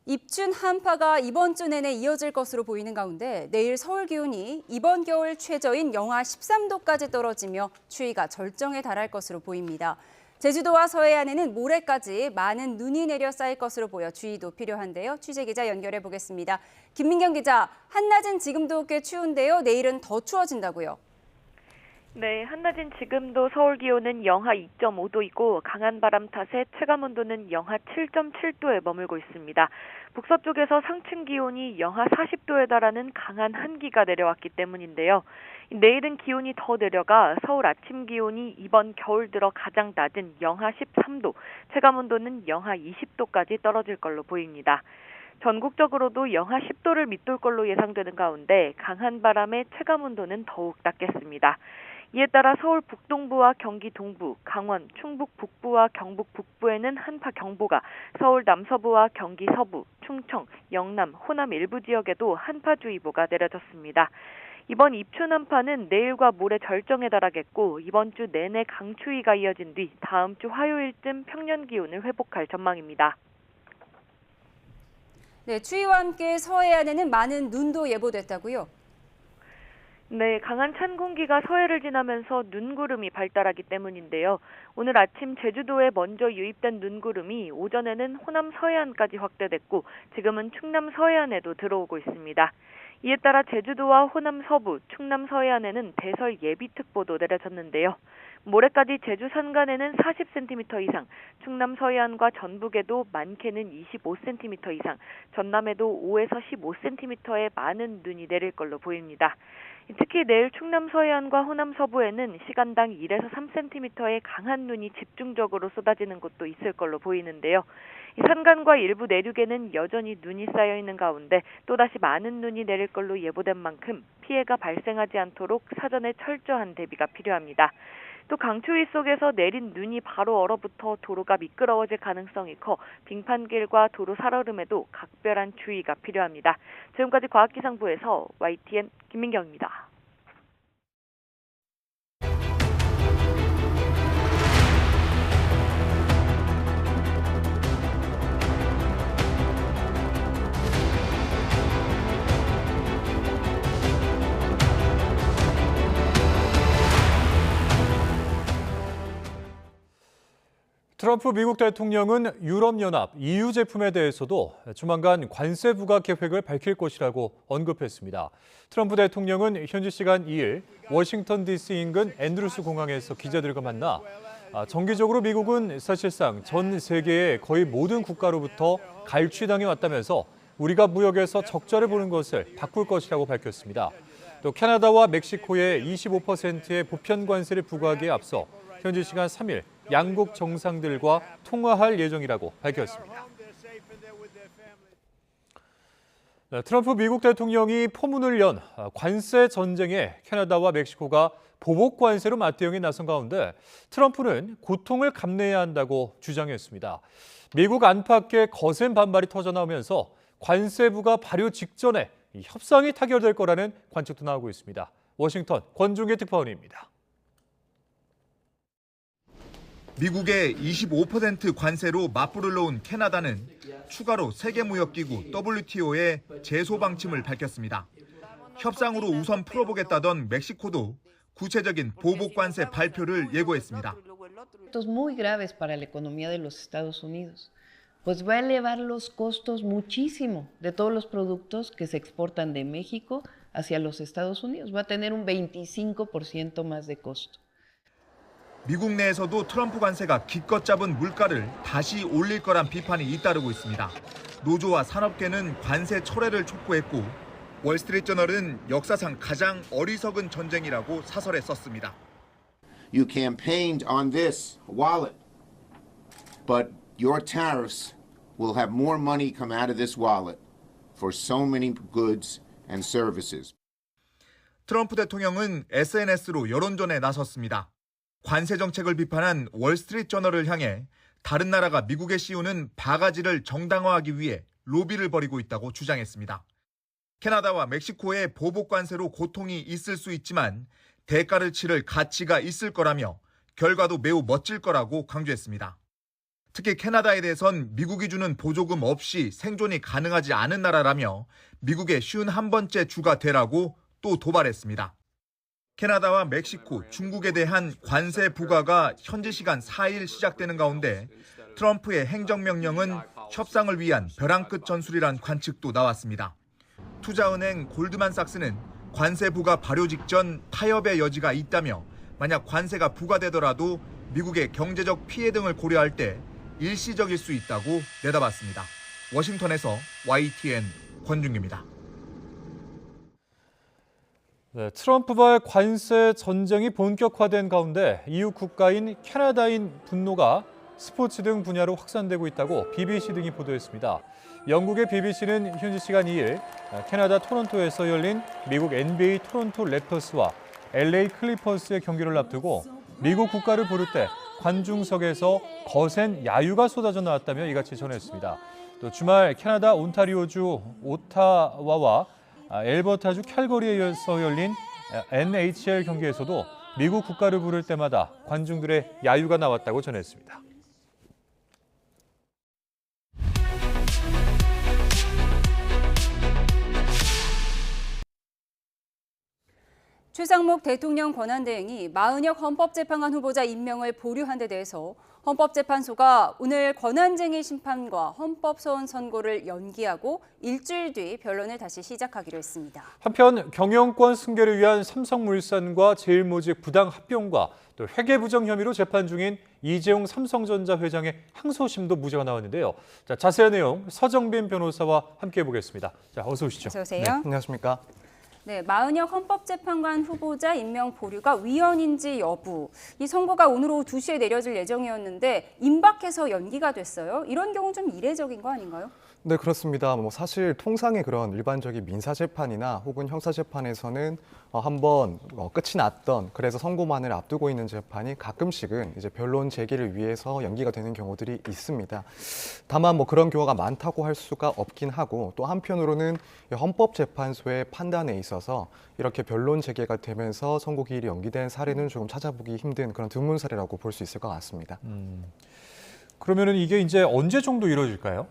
입춘 한파가 이번 주 내내 이어질 것으로 보이는 가운데 내일 서울 기온이 이번 겨울 최저인 영하 13도까지 떨어지며 추위가 절정에 달할 것으로 보입니다. 제주도와 서해안에는 모레까지 많은 눈이 내려 쌓일 것으로 보여 주의도 필요한데요. 취재기자 연결해 보겠습니다. 김민경 기자, 한낮은 지금도 꽤 추운데요. 내일은 더 추워진다고요? 네, 한낮인 지금도 서울 기온은 영하 2.5도이고 강한 바람 탓에 체감온도는 영하 7.7도에 머물고 있습니다. 북서쪽에서 상층 기온이 영하 40도에 달하는 강한 한기가 내려왔기 때문인데요. 내일은 기온이 더 내려가 서울 아침 기온이 이번 겨울 들어 가장 낮은 영하 13도, 체감온도는 영하 20도까지 떨어질 걸로 보입니다. 전국적으로도 영하 10도를 밑돌 걸로 예상되는 가운데 강한 바람에 체감온도는 더욱 낮겠습니다. 이에 따라 서울 북동부와 경기 동부, 강원, 충북 북부와 경북 북부에는 한파 경보가, 서울 남서부와 경기 서부, 충청, 영남, 호남 일부 지역에도 한파주의보가 내려졌습니다. 이번 입춘 한파는 내일과 모레 절정에 달하겠고 이번 주 내내 강추위가 이어진 뒤 다음 주 화요일쯤 평년 기온을 회복할 전망입니다. 네, 추위와 함께 서해안에는 많은 눈도 예보됐다고요? 네, 강한 찬 공기가 서해를 지나면서 눈구름이 발달하기 때문인데요. 오늘 아침 제주도에 먼저 유입된 눈구름이 오전에는 호남 서해안까지 확대됐고 지금은 충남 서해안에도 들어오고 있습니다. 이에 따라 제주도와 호남 서부, 충남 서해안에는 대설 예비특보도 내려졌는데요. 모레까지 제주 산간에는 40cm 이상, 충남 서해안과 전북에도 많게는 25cm 이상, 전남에도 5에서 15cm의 많은 눈이 내릴 걸로 보입니다. 특히 내일 충남 서해안과 호남 서부에는 시간당 1에서 3cm의 강한 눈이 집중적으로 쏟아지는 곳도 있을 걸로 보이는데요. 산간과 일부 내륙에는 여전히 눈이 쌓여 있는 가운데 또다시 많은 눈이 내릴 걸로 예보된 만큼 피해가 발생하지 않도록 사전에 철저한 대비가 필요합니다. 또 강추위 속에서 내린 눈이 바로 얼어붙어 도로가 미끄러워질 가능성이 커 빙판길과 도로 살얼음에도 각별한 주의가 필요합니다. 지금까지 과학기상부에서 YTN 김민경입니다. 트럼프 미국 대통령은 유럽연합, EU 제품에 대해서도 조만간 관세 부과 계획을 밝힐 것이라고 언급했습니다. 트럼프 대통령은 현지 시간 2일 워싱턴 DC 인근 앤드루스 공항에서 기자들과 만나 정기적으로 미국은 사실상 전 세계의 거의 모든 국가로부터 갈취당해 왔다면서 우리가 무역에서 적자를 보는 것을 바꿀 것이라고 밝혔습니다. 또 캐나다와 멕시코에 25%의 보편 관세를 부과하기에 앞서 현지 시간 3일 양국 정상들과 통화할 예정이라고 밝혔습니다. 트럼프 미국 대통령이 포문을 연 관세 전쟁에 캐나다와 멕시코가 보복 관세로 맞대응에 나선 가운데 트럼프는 고통을 감내해야 한다고 주장했습니다. 미국 안팎의 거센 반발이 터져나오면서 관세부가 발효 직전에 협상이 타결될 거라는 관측도 나오고 있습니다. 워싱턴 권중기 특파원입니다. 미국의 25% 관세로 맞불을 놓은 캐나다는 추가로 세계무역기구 WTO에 제소 방침을 밝혔습니다. 협상으로 우선 풀어보겠다던 멕시코도 구체적인 보복 관세 발표를 예고했습니다. muy graves para la economía de los Estados Unidos, pues va a elevar los costos muchísimo de todos los productos que se exportan de México hacia los Estados Unidos. Va a tener un 25% más de costo. 미국 내에서도 트럼프 관세가 기껏 잡은 물가를 다시 올릴 거란 비판이 잇따르고 있습니다. 노조와 산업계는 관세 철회를 촉구했고 월스트리트저널은 역사상 가장 어리석은 전쟁이라고 사설에 썼습니다. You campaigned on this wallet, but your tariffs will have more money come out of this wallet for so many goods and services. 트럼프 대통령은 SNS로 여론전에 나섰습니다. 관세 정책을 비판한 월스트리트저널을 향해 다른 나라가 미국에 씌우는 바가지를 정당화하기 위해 로비를 벌이고 있다고 주장했습니다. 캐나다와 멕시코의 보복 관세로 고통이 있을 수 있지만 대가를 치를 가치가 있을 거라며 결과도 매우 멋질 거라고 강조했습니다. 특히 캐나다에 대해선 미국이 주는 보조금 없이 생존이 가능하지 않은 나라라며 미국의 쉬운 한 번째 주가 되라고 또 도발했습니다. 캐나다와 멕시코, 중국에 대한 관세 부과가 현지 시간 4일 시작되는 가운데 트럼프의 행정명령은 협상을 위한 벼랑 끝 전술이란 관측도 나왔습니다. 투자은행 골드만삭스는 관세 부과 발효 직전 타협의 여지가 있다며 만약 관세가 부과되더라도 미국의 경제적 피해 등을 고려할 때 일시적일 수 있다고 내다봤습니다. 워싱턴에서 YTN 권중기입니다. 네, 트럼프와의 관세 전쟁이 본격화된 가운데 EU 국가인 캐나다인 분노가 스포츠 등 분야로 확산되고 있다고 BBC 등이 보도했습니다. 영국의 BBC는 현지 시간 2일 캐나다 토론토에서 열린 미국 NBA 토론토 랩터스와 LA 클리퍼스의 경기를 앞두고 미국 국가를 부를 때 관중석에서 거센 야유가 쏟아져 나왔다며 이같이 전했습니다. 또 주말 캐나다 온타리오주 오타와와 엘버타주 캘거리에서 열린 NHL 경기에서도 미국 국가를 부를 때마다 관중들의 야유가 나왔다고 전했습니다. 최상목 대통령 권한대행이 마은혁 헌법재판관 후보자 임명을 보류한 데 대해서 헌법재판소가 오늘 권한쟁의 심판과 헌법소원 선고를 연기하고 일주일 뒤 변론을 다시 시작하기로 했습니다. 한편 경영권 승계를 위한 삼성물산과 제일모직 부당 합병과 또 회계부정 혐의로 재판 중인 이재용 삼성전자 회장의 항소심도 무죄가 나왔는데요. 자, 자세한 내용 서정빈 변호사와 함께 보겠습니다. 자, 어서 오시죠. 어서 오세요. 네, 안녕하십니까? 네, 마은혁 헌법재판관 후보자 임명 보류가 위헌인지 여부. 이 선고가 오늘 오후 2시에 내려질 예정이었는데 임박해서 연기가 됐어요. 이런 경우 좀 이례적인 거 아닌가요? 네, 그렇습니다. 사실 통상의 그런 일반적인 민사재판이나 혹은 형사재판에서는 한번 끝이 났던, 그래서 선고만을 앞두고 있는 재판이 가끔씩은 이제 변론 제기를 위해서 연기가 되는 경우들이 있습니다. 다만 그런 경우가 많다고 할 수가 없긴 하고, 또 한편으로는 헌법재판소의 판단에 있어서 이렇게 변론 재개가 되면서 선고 기일이 연기된 사례는 조금 찾아보기 힘든 그런 드문 사례라고 볼 수 있을 것 같습니다. 그러면은 이게 이제 언제 정도 이루어질까요?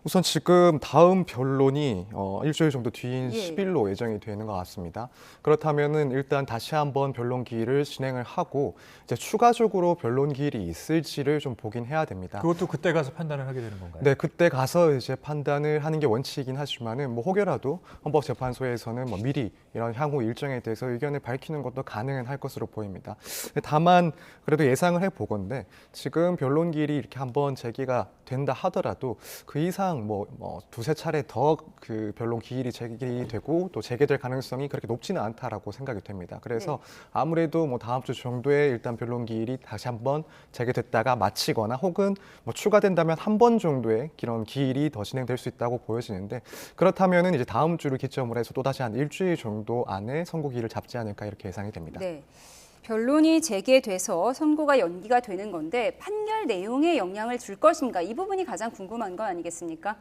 우선 지금 다음 변론이 일주일 정도 뒤인 예. 10일로 예정이 되어 있는 것 같습니다. 그렇다면은 일단 다시 한번 변론 기일을 진행을 하고 이제 추가적으로 변론 기일이 있을지를 좀 보긴 해야 됩니다. 그것도 그때 가서 판단을 하게 되는 건가요? 네, 그때 가서 이제 판단을 하는 게 원칙이긴 하지만은 혹여라도 헌법재판소에서는 미리 이런 향후 일정에 대해서 의견을 밝히는 것도 가능은 할 것으로 보입니다. 다만 그래도 예상을 해보건대 지금 변론 기일이 이렇게 한번 제기가 된다 하더라도 그 이상 두세 차례 더 그 변론 기일이 제기되고 또 재개될 가능성이 그렇게 높지는 않다라고 생각이 됩니다. 그래서 아무래도 다음 주 정도에 일단 변론 기일이 다시 한번 재개됐다가 마치거나 혹은 추가된다면 한 번 정도의 이런 기일이 더 진행될 수 있다고 보여지는데, 그렇다면은 이제 다음 주를 기점으로 해서 또 다시 한 일주일 정도 안에 선고 기일을 잡지 않을까 이렇게 예상이 됩니다. 네. 변론이 재개돼서 선고가 연기가 되는 건데 판결 내용에 영향을 줄 것인가, 이 부분이 가장 궁금한 거 아니겠습니까?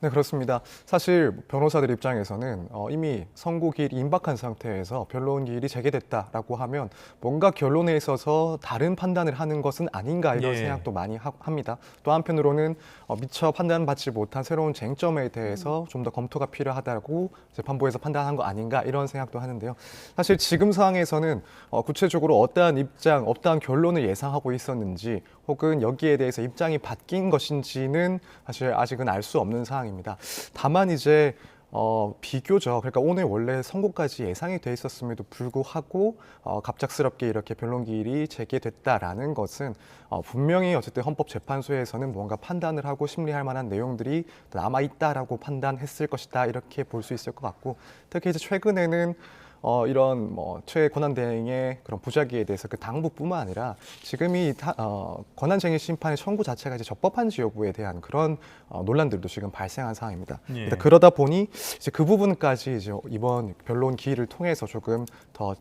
네, 그렇습니다. 사실 변호사들 입장에서는 이미 선고 기일이 임박한 상태에서 변론 기일이 재개됐다라고 하면 뭔가 결론에 있어서 다른 판단을 하는 것은 아닌가 이런 생각도 많이 합니다. 또 한편으로는 미처 판단받지 못한 새로운 쟁점에 대해서 좀 더 검토가 필요하다고 재판부에서 판단한 거 아닌가 이런 생각도 하는데요. 사실 지금 상황에서는 구체적으로 어떠한 입장, 어떠한 결론을 예상하고 있었는지 혹은 여기에 대해서 입장이 바뀐 것인지는 사실 아직은 알 수 없는 상황입니다. 다만 이제 비교적, 그러니까 오늘 원래 선고까지 예상이 돼 있었음에도 불구하고 갑작스럽게 이렇게 변론 기일이 재개됐다라는 것은 분명히 어쨌든 헌법재판소에서는 뭔가 판단을 하고 심리할 만한 내용들이 남아 있다라고 판단했을 것이다 이렇게 볼 수 있을 것 같고, 특히 이제 최근에는 이런 최 권한대행의 그런 부작위에 대해서 그 당부뿐만 아니라 지금 이 권한쟁의 심판의 청구 자체가 이제 적법한지 여부에 대한 그런 논란들도 지금 발생한 상황입니다. 예. 그러다 보니 이제 그 부분까지 이제 이번 변론 기일을 통해서 조금 더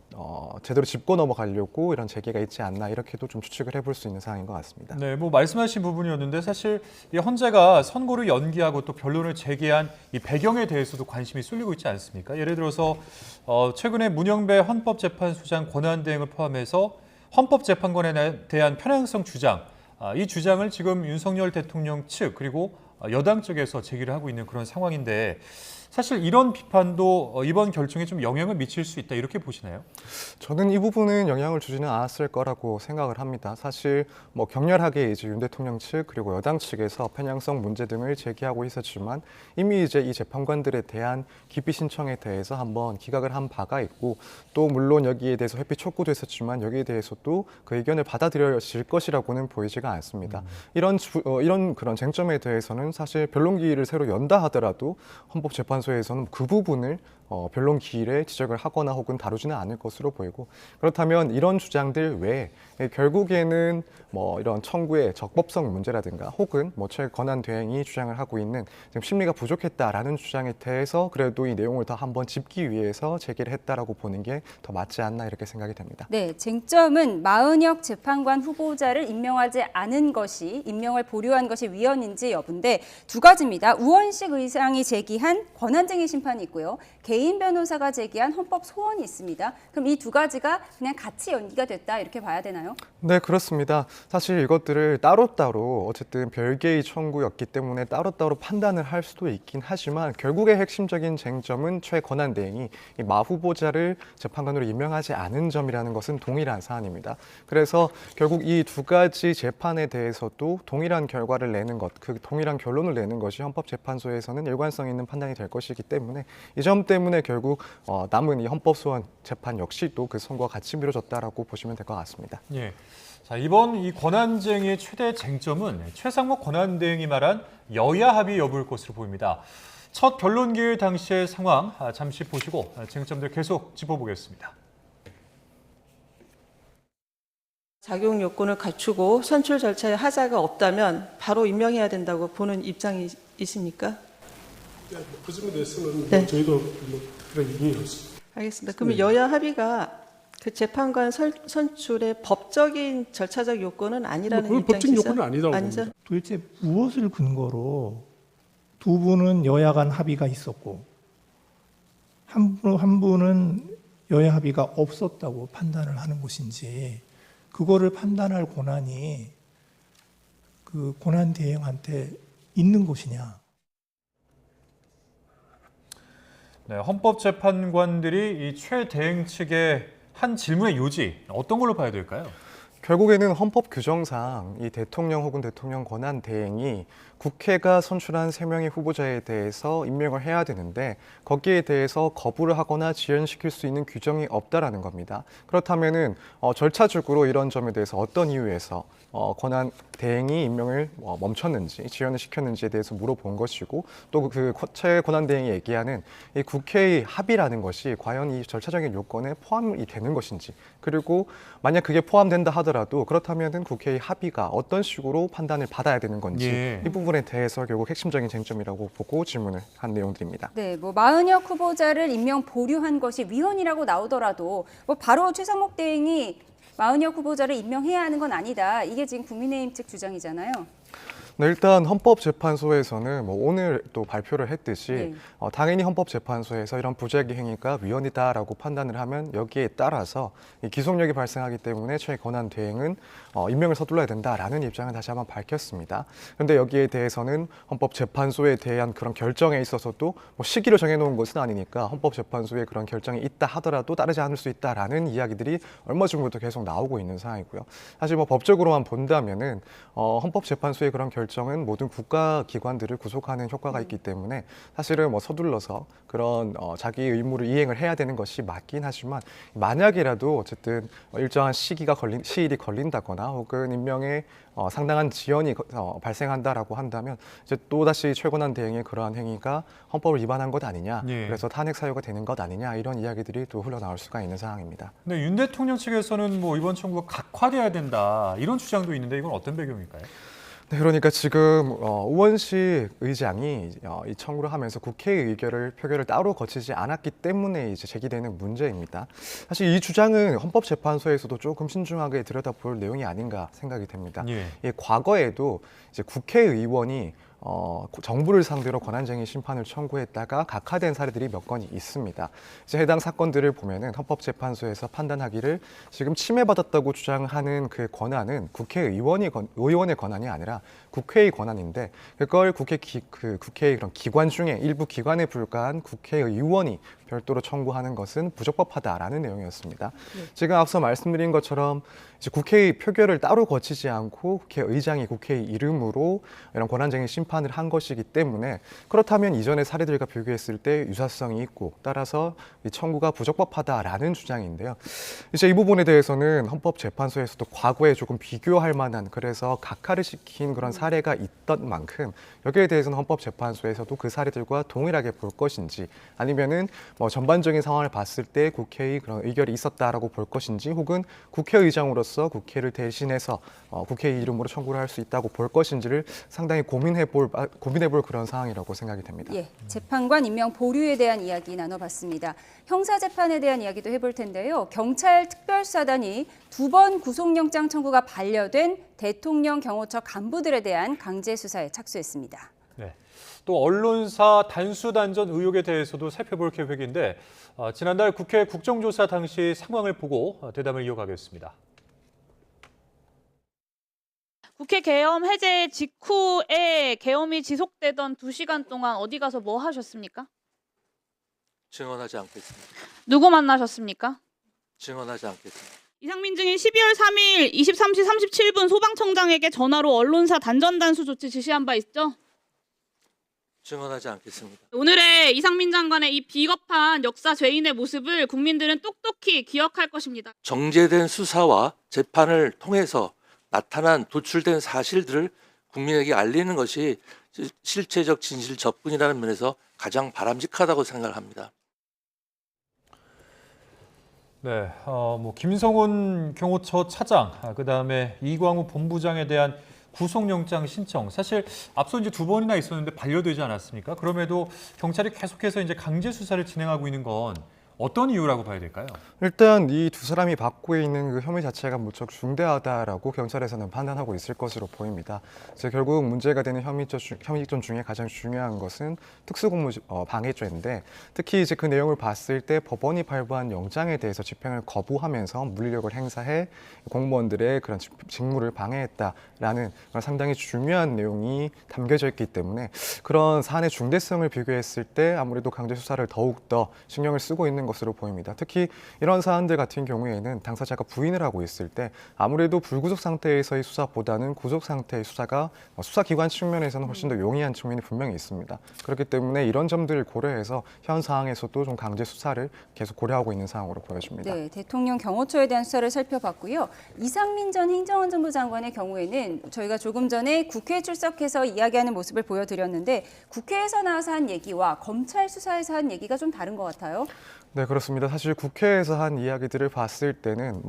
제대로 짚고 넘어가려고 이런 재개가 있지 않나 이렇게도 좀 추측을 해볼 수 있는 상황인 것 같습니다. 네, 말씀하신 부분이었는데 사실 이 헌재가 선고를 연기하고 또 변론을 재개한 이 배경에 대해서도 관심이 쏠리고 있지 않습니까? 예를 들어서 최근에 문영배 헌법재판소장 권한대행을 포함해서 헌법재판관에 대한 편향성 주장, 이 주장을 지금 윤석열 대통령 측 그리고 여당 쪽에서 제기를 하고 있는 그런 상황인데, 사실 이런 비판도 이번 결정에 좀 영향을 미칠 수 있다 이렇게 보시나요? 저는 이 부분은 영향을 주지는 않았을 거라고 생각을 합니다. 사실 격렬하게 이제 윤 대통령 측 그리고 여당 측에서 편향성 문제 등을 제기하고 있었지만 이미 이제 이 재판관들에 대한 기피 신청에 대해서 한번 기각을 한 바가 있고, 또 물론 여기에 대해서 회피 촉구도 했었지만 여기에 대해서도 그 의견을 받아들여질 것이라고는 보이지가 않습니다. 이런 그런 쟁점에 대해서는 사실 변론 기일을 새로 연다 하더라도 헌법재판소에서는 그 부분을 변론 기일에 지적을 하거나 혹은 다루지는 않을 것으로 보이고, 그렇다면 이런 주장들 외에 결국에는 이런 청구의 적법성 문제라든가 혹은 최 권한대행이 주장을 하고 있는 지금 심리가 부족했다라는 주장에 대해서 그래도 이 내용을 더 한번 짚기 위해서 제기를 했다라고 보는 게 더 맞지 않나 이렇게 생각이 됩니다. 네, 쟁점은 마은혁 재판관 후보자를 임명하지 않은 것이, 임명을 보류한 것이 위헌인지 여부인데 두 가지입니다. 우원식 의장이 제기한 권한쟁의 심판이 있고요. 개인 개인 변호사가 제기한 헌법 소원이 있습니다. 그럼 이 두 가지가 그냥 같이 연기가 됐다 이렇게 봐야 되나요? 네, 그렇습니다. 사실 이것들을 따로따로 어쨌든 별개의 청구였기 때문에 따로따로 판단을 할 수도 있긴 하지만 결국의 핵심적인 쟁점은 최 권한대행이 이 마 후보자를 재판관으로 임명하지 않은 점이라는 것은 동일한 사안입니다. 그래서 결국 이 두 가지 재판에 대해서도 동일한 결과를 내는 것, 그 동일한 결론을 내는 것이 헌법재판소에서는 일관성 있는 판단이 될 것이기 때문에 이 점 때문에 결국 남은 이 헌법소원 재판 역시도 그 선고가 같이 미뤄졌다라고 보시면 될 것 같습니다. 예. 자, 이번 이 권한쟁의의 최대 쟁점은 최상목 권한대행이 말한 여야 합의 여부일 것으로 보입니다. 첫 변론 기일 당시의 상황 잠시 보시고 쟁점들 계속 짚어보겠습니다. 작용 요건을 갖추고 선출 절차에 하자가 없다면 바로 임명해야 된다고 보는 입장이십니까? 그 점에 대해서는 저희도 그런 의견이 없습니다. 알겠습니다. 그러면 여야 합의가 그 재판관 선출의 법적인 절차적 요건은 아니라는 입장이시죠? 법적 요건은 아니라고 봅니다. 도대체 무엇을 근거로 두 분은 여야 간 합의가 있었고 한 분은 여야 합의가 없었다고 판단을 하는 것인지 그거를 판단할 권한이 그 권한 대행한테 있는 것이냐? 네, 헌법재판관들이 이 최 대행 측의 한 질문의 요지 어떤 걸로 봐야 될까요? 결국에는 헌법 규정상 이 대통령 혹은 대통령 권한 대행이 국회가 선출한 3명의 후보자에 대해서 임명을 해야 되는데 거기에 대해서 거부를 하거나 지연시킬 수 있는 규정이 없다라는 겁니다. 그렇다면은 절차적으로 이런 점에 대해서 어떤 이유에서 권한 대행이 임명을 멈췄는지 지연을 시켰는지에 대해서 물어본 것이고 또 그 최 권한 대행이 얘기하는 이 국회의 합의라는 것이 과연 이 절차적인 요건에 포함이 되는 것인지 그리고 만약 그게 포함된다 하더라도 그렇다면은 국회의 합의가 어떤 식으로 판단을 받아야 되는 건지 이 부분에 대해서 결국 핵심적인 쟁점이라고 보고 질문을 한 내용들입니다. 네, 마은혁 후보자를 임명 보류한 것이 위헌이라고 나오더라도 바로 최상목 대행이 마은혁 후보자를 임명해야 하는 건 아니다. 이게 지금 국민의힘 측 주장이잖아요. 네, 일단 헌법재판소에서는 오늘 또 발표를 했듯이 당연히 헌법재판소에서 이런 부작위 행위가 위헌이다라고 판단을 하면 여기에 따라서 이 기속력이 발생하기 때문에 최 권한 대행은 임명을 서둘러야 된다라는 입장을 다시 한번 밝혔습니다. 그런데 여기에 대해서는 헌법재판소에 대한 그런 결정에 있어서도 시기를 정해놓은 것은 아니니까 헌법재판소에 그런 결정이 있다 하더라도 따르지 않을 수 있다라는 이야기들이 얼마 전부터 계속 나오고 있는 상황이고요. 사실 법적으로만 본다면은 헌법재판소의 그런 결정은 모든 국가기관들을 구속하는 효과가 있기 때문에 사실은 서둘러서 그런 자기 의무를 이행을 해야 되는 것이 맞긴 하지만 만약이라도 어쨌든 일정한 시일이 걸린다거나 혹은 임명에 상당한 지연이 발생한다라고 한다면 이제 또 다시 최권한 대행의 그러한 행위가 헌법을 위반한 것 아니냐, 그래서 탄핵 사유가 되는 것 아니냐 이런 이야기들이 또 흘러나올 수가 있는 상황입니다. 네, 윤 대통령 측에서는 이번 청구가 각화돼야 된다 이런 주장도 있는데 이건 어떤 배경일까요? 네, 그러니까 지금 우원식 의장이 이 청구를 하면서 국회의 의결을 표결을 따로 거치지 않았기 때문에 이제 제기되는 문제입니다. 사실 이 주장은 헌법재판소에서도 조금 신중하게 들여다볼 내용이 아닌가 생각이 됩니다. 과거에도 이제 국회의원이 정부를 상대로 권한쟁의 심판을 청구했다가 각하된 사례들이 몇 건이 있습니다. 이제 해당 사건들을 보면은 헌법재판소에서 판단하기를 지금 침해받았다고 주장하는 그 권한은 의원의 권한이 아니라 국회의 권한인데 그걸 국회의 그런 기관 중에 일부 기관에 불과한 국회의원이 별도로 청구하는 것은 부적법하다라는 내용이었습니다. 지금 앞서 말씀드린 것처럼 이제 국회의 표결을 따로 거치지 않고 국회의장이 국회의 이름으로 이런 권한쟁의 심판을 한 것이기 때문에 그렇다면 이전의 사례들과 비교했을 때 유사성이 있고 따라서 이 청구가 부적법하다라는 주장인데요. 이제 이 부분에 대해서는 헌법재판소에서도 과거에 조금 비교할 만한 그래서 각하를 시킨 그런 사례가 있던 만큼 여기에 대해서는 헌법재판소에서도 그 사례들과 동일하게 볼 것인지 아니면은 전반적인 상황을 봤을 때 국회의 그런 의결이 있었다라고 볼 것인지 혹은 국회의장으로서 국회를 대신해서 국회의 이름으로 청구를 할 수 있다고 볼 것인지를 상당히 고민해볼 그런 상황이라고 생각이 됩니다. 재판관 임명 보류에 대한 이야기 나눠봤습니다. 형사재판에 대한 이야기도 해볼 텐데요. 경찰 특별수사단이 2번 구속영장 청구가 반려된 대통령 경호처 간부들에 대한 강제 수사에 착수했습니다. 네. 또 언론사 단수단전 의혹에 대해서도 살펴볼 계획인데 지난달 국회 국정조사 당시 상황을 보고 대담을 이어가겠습니다. 국회 계엄 해제 직후에 계엄이 지속되던 2시간 동안 어디 가서 뭐 하셨습니까? 증언하지 않겠습니다. 누구 만나셨습니까? 증언하지 않겠습니다. 이상민 증인 12월 3일 23시 37분 소방청장에게 전화로 언론사 단전 단수 조치 지시한 바 있죠? 증언하지 않겠습니다. 오늘의 이상민 장관의 이 비겁한 역사 죄인의 모습을 국민들은 똑똑히 기억할 것입니다. 정제된 수사와 재판을 통해서 나타난 도출된 사실들을 국민에게 알리는 것이 실체적 진실 접근이라는 면에서 가장 바람직하다고 생각을 합니다. 네, 김성훈 경호처 차장, 그다음에 이광우 본부장에 대한 구속영장 신청. 사실 앞서 이제 2번이나 있었는데 반려되지 않았습니까? 그럼에도 경찰이 계속해서 이제 강제 수사를 진행하고 있는 건 어떤 이유라고 봐야 될까요? 일단 이 두 사람이 받고 있는 그 혐의 자체가 무척 중대하다라고 경찰에서는 판단하고 있을 것으로 보입니다. 그래서 결국 문제가 되는 혐의점 중에 가장 중요한 것은 특수공무 방해죄인데 특히 이제 그 내용을 봤을 때 법원이 발부한 영장에 대해서 집행을 거부하면서 물리력을 행사해 공무원들의 그런 직무를 방해했다라는 상당히 중요한 내용이 담겨져 있기 때문에 그런 사안의 중대성을 비교했을 때 아무래도 강제 수사를 더욱 더 신경을 쓰고 있는 것으로 보입니다. 특히 이런 사안들 같은 경우에는 당사자가 부인을 하고 있을 때 아무래도 불구속 상태에서의 수사보다는 구속 상태의 수사가 수사기관 측면에서는 훨씬 더 용이한 측면이 분명히 있습니다. 그렇기 때문에 이런 점들을 고려해서 현 상황에서도 좀 강제 수사를 계속 고려하고 있는 상황으로 보여집니다. 네, 대통령 경호처에 대한 수사를 살펴봤고요. 이상민 전 행정안전부 장관의 경우에는 저희가 조금 전에 국회에 출석해서 이야기하는 모습을 보여드렸는데 국회에서 나와서 한 얘기와 검찰 수사에서 한 얘기가 좀 다른 것 같아요. 네, 그렇습니다. 사실 국회에서 한 이야기들을 봤을 때는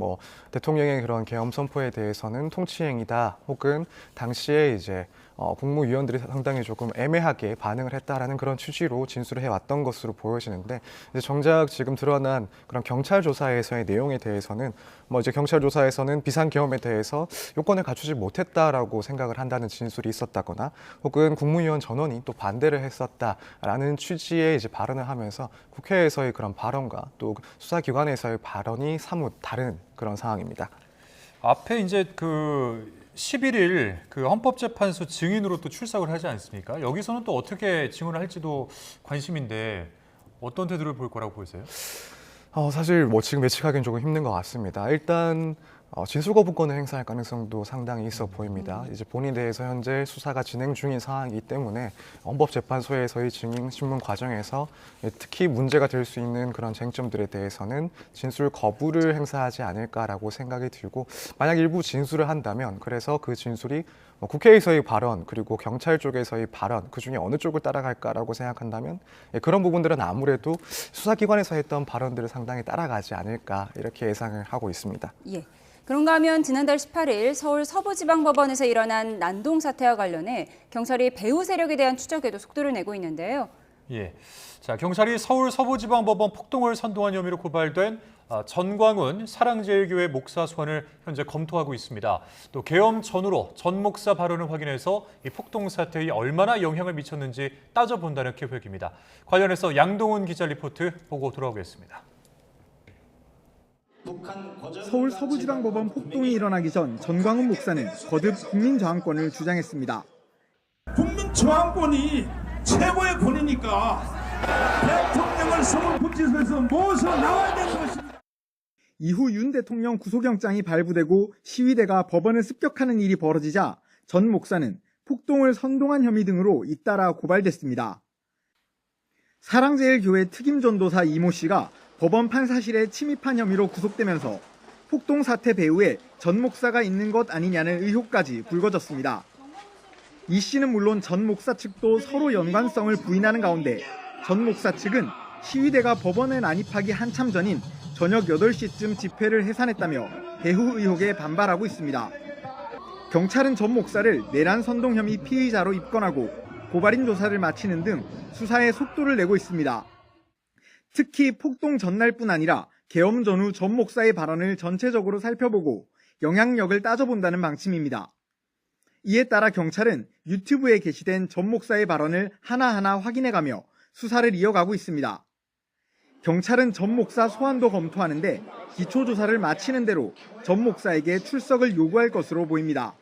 대통령의 그런 계엄 선포에 대해서는 통치행위다 혹은 당시에 이제 국무위원들이 상당히 조금 애매하게 반응을 했다라는 그런 취지로 진술을 해왔던 것으로 보여지는데 이제 정작 지금 드러난 그런 경찰 조사에서의 내용에 대해서는 이제 경찰 조사에서는 비상계엄에 대해서 요건을 갖추지 못했다라고 생각을 한다는 진술이 있었다거나 혹은 국무위원 전원이 또 반대를 했었다라는 취지의 이제 발언을 하면서 국회에서의 그런 발언과 또 수사기관에서의 발언이 사뭇 다른 그런 상황입니다. 앞에 이제 11일 헌법재판소 증인으로 또 출석을 하지 않습니까? 여기서는 또 어떻게 증언을 할지도 관심인데 어떤 태도를 볼 거라고 보세요? 사실 지금 예측하기는 조금 힘든 것 같습니다. 일단 진술 거부권을 행사할 가능성도 상당히 있어 보입니다. 이제 본인에 대해서 현재 수사가 진행 중인 상황이기 때문에 헌법재판소에서의 증인 신문 과정에서 특히 문제가 될 수 있는 그런 쟁점들에 대해서는 진술 거부를 행사하지 않을까라고 생각이 들고 만약 일부 진술을 한다면 그래서 그 진술이 국회에서의 발언 그리고 경찰 쪽에서의 발언 그중에 어느 쪽을 따라갈까라고 생각한다면 그런 부분들은 아무래도 수사기관에서 했던 발언들을 상당히 따라가지 않을까 이렇게 예상을 하고 있습니다. 예. 그런가 하면 지난달 18일 서울 서부지방법원에서 일어난 난동 사태와 관련해 경찰이 배후 세력에 대한 추적에도 속도를 내고 있는데요. 예. 자, 경찰이 서울 서부지방법원 폭동을 선동한 혐의로 고발된 전광훈 사랑제일교회 목사 소환을 현재 검토하고 있습니다. 또 계엄 전후로 전 목사 발언을 확인해서 이 폭동 사태에 얼마나 영향을 미쳤는지 따져본다는 계획입니다. 관련해서 양동훈 기자 리포트 보고 돌아오겠습니다. 서울 서부지방법원 폭동이 일어나기 전 전광훈 목사는 거듭 국민저항권을 주장했습니다. 국민저항권이 최고의 권위니까 대통령을 서울구치소에서 모셔 나와야 되는 것입니다. 이후 윤 대통령 구속영장이 발부되고 시위대가 법원을 습격하는 일이 벌어지자 전 목사는 폭동을 선동한 혐의 등으로 잇따라 고발됐습니다. 사랑제일교회 특임전도사 이모 씨가 법원 판사실에 침입한 혐의로 구속되면서 폭동 사태 배후에 전 목사가 있는 것 아니냐는 의혹까지 불거졌습니다. 이 씨는 물론 전 목사 측도 서로 연관성을 부인하는 가운데 전 목사 측은 시위대가 법원에 난입하기 한참 전인 저녁 8시쯤 집회를 해산했다며 배후 의혹에 반발하고 있습니다. 경찰은 전 목사를 내란 선동 혐의 피의자로 입건하고 고발인 조사를 마치는 등 수사에 속도를 내고 있습니다. 특히 폭동 전날뿐 아니라 계엄 전후 전 목사의 발언을 전체적으로 살펴보고 영향력을 따져본다는 방침입니다. 이에 따라 경찰은 유튜브에 게시된 전 목사의 발언을 하나하나 확인해가며 수사를 이어가고 있습니다. 경찰은 전 목사 소환도 검토하는데 기초조사를 마치는 대로 전 목사에게 출석을 요구할 것으로 보입니다.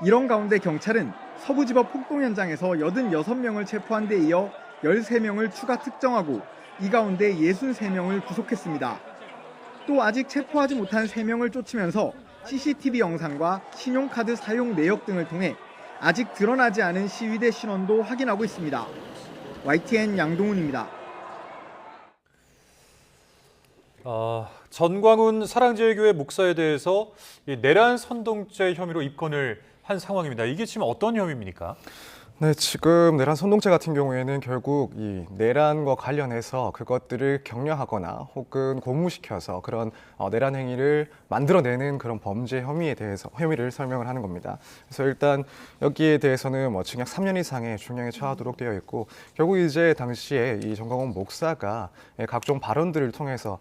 이런 가운데 경찰은 서부지법 폭동 현장에서 86명을 체포한 데 이어 13명을 추가 특정하고 이 가운데 63명을 구속했습니다. 또 아직 체포하지 못한 3명을 쫓으면서 CCTV 영상과 신용카드 사용 내역 등을 통해 아직 드러나지 않은 시위대 신원도 확인하고 있습니다. YTN 양동훈입니다. 전광훈 사랑제일교회 목사에 대해서 내란 선동죄 혐의로 입건을 한 상황입니다. 이게 지금 어떤 혐의입니까? 네, 지금 내란 선동죄 같은 경우에는 결국 이 내란과 관련해서 그것들을 격려하거나 혹은 고무시켜서 그런 내란 행위를 만들어내는 그런 범죄 혐의를 설명을 하는 겁니다. 그래서 일단 여기에 대해서는 뭐 징역 3년 이상의 중형에 처하도록 되어 있고, 결국 이제 당시에 이 전광훈 목사가 각종 발언들을 통해서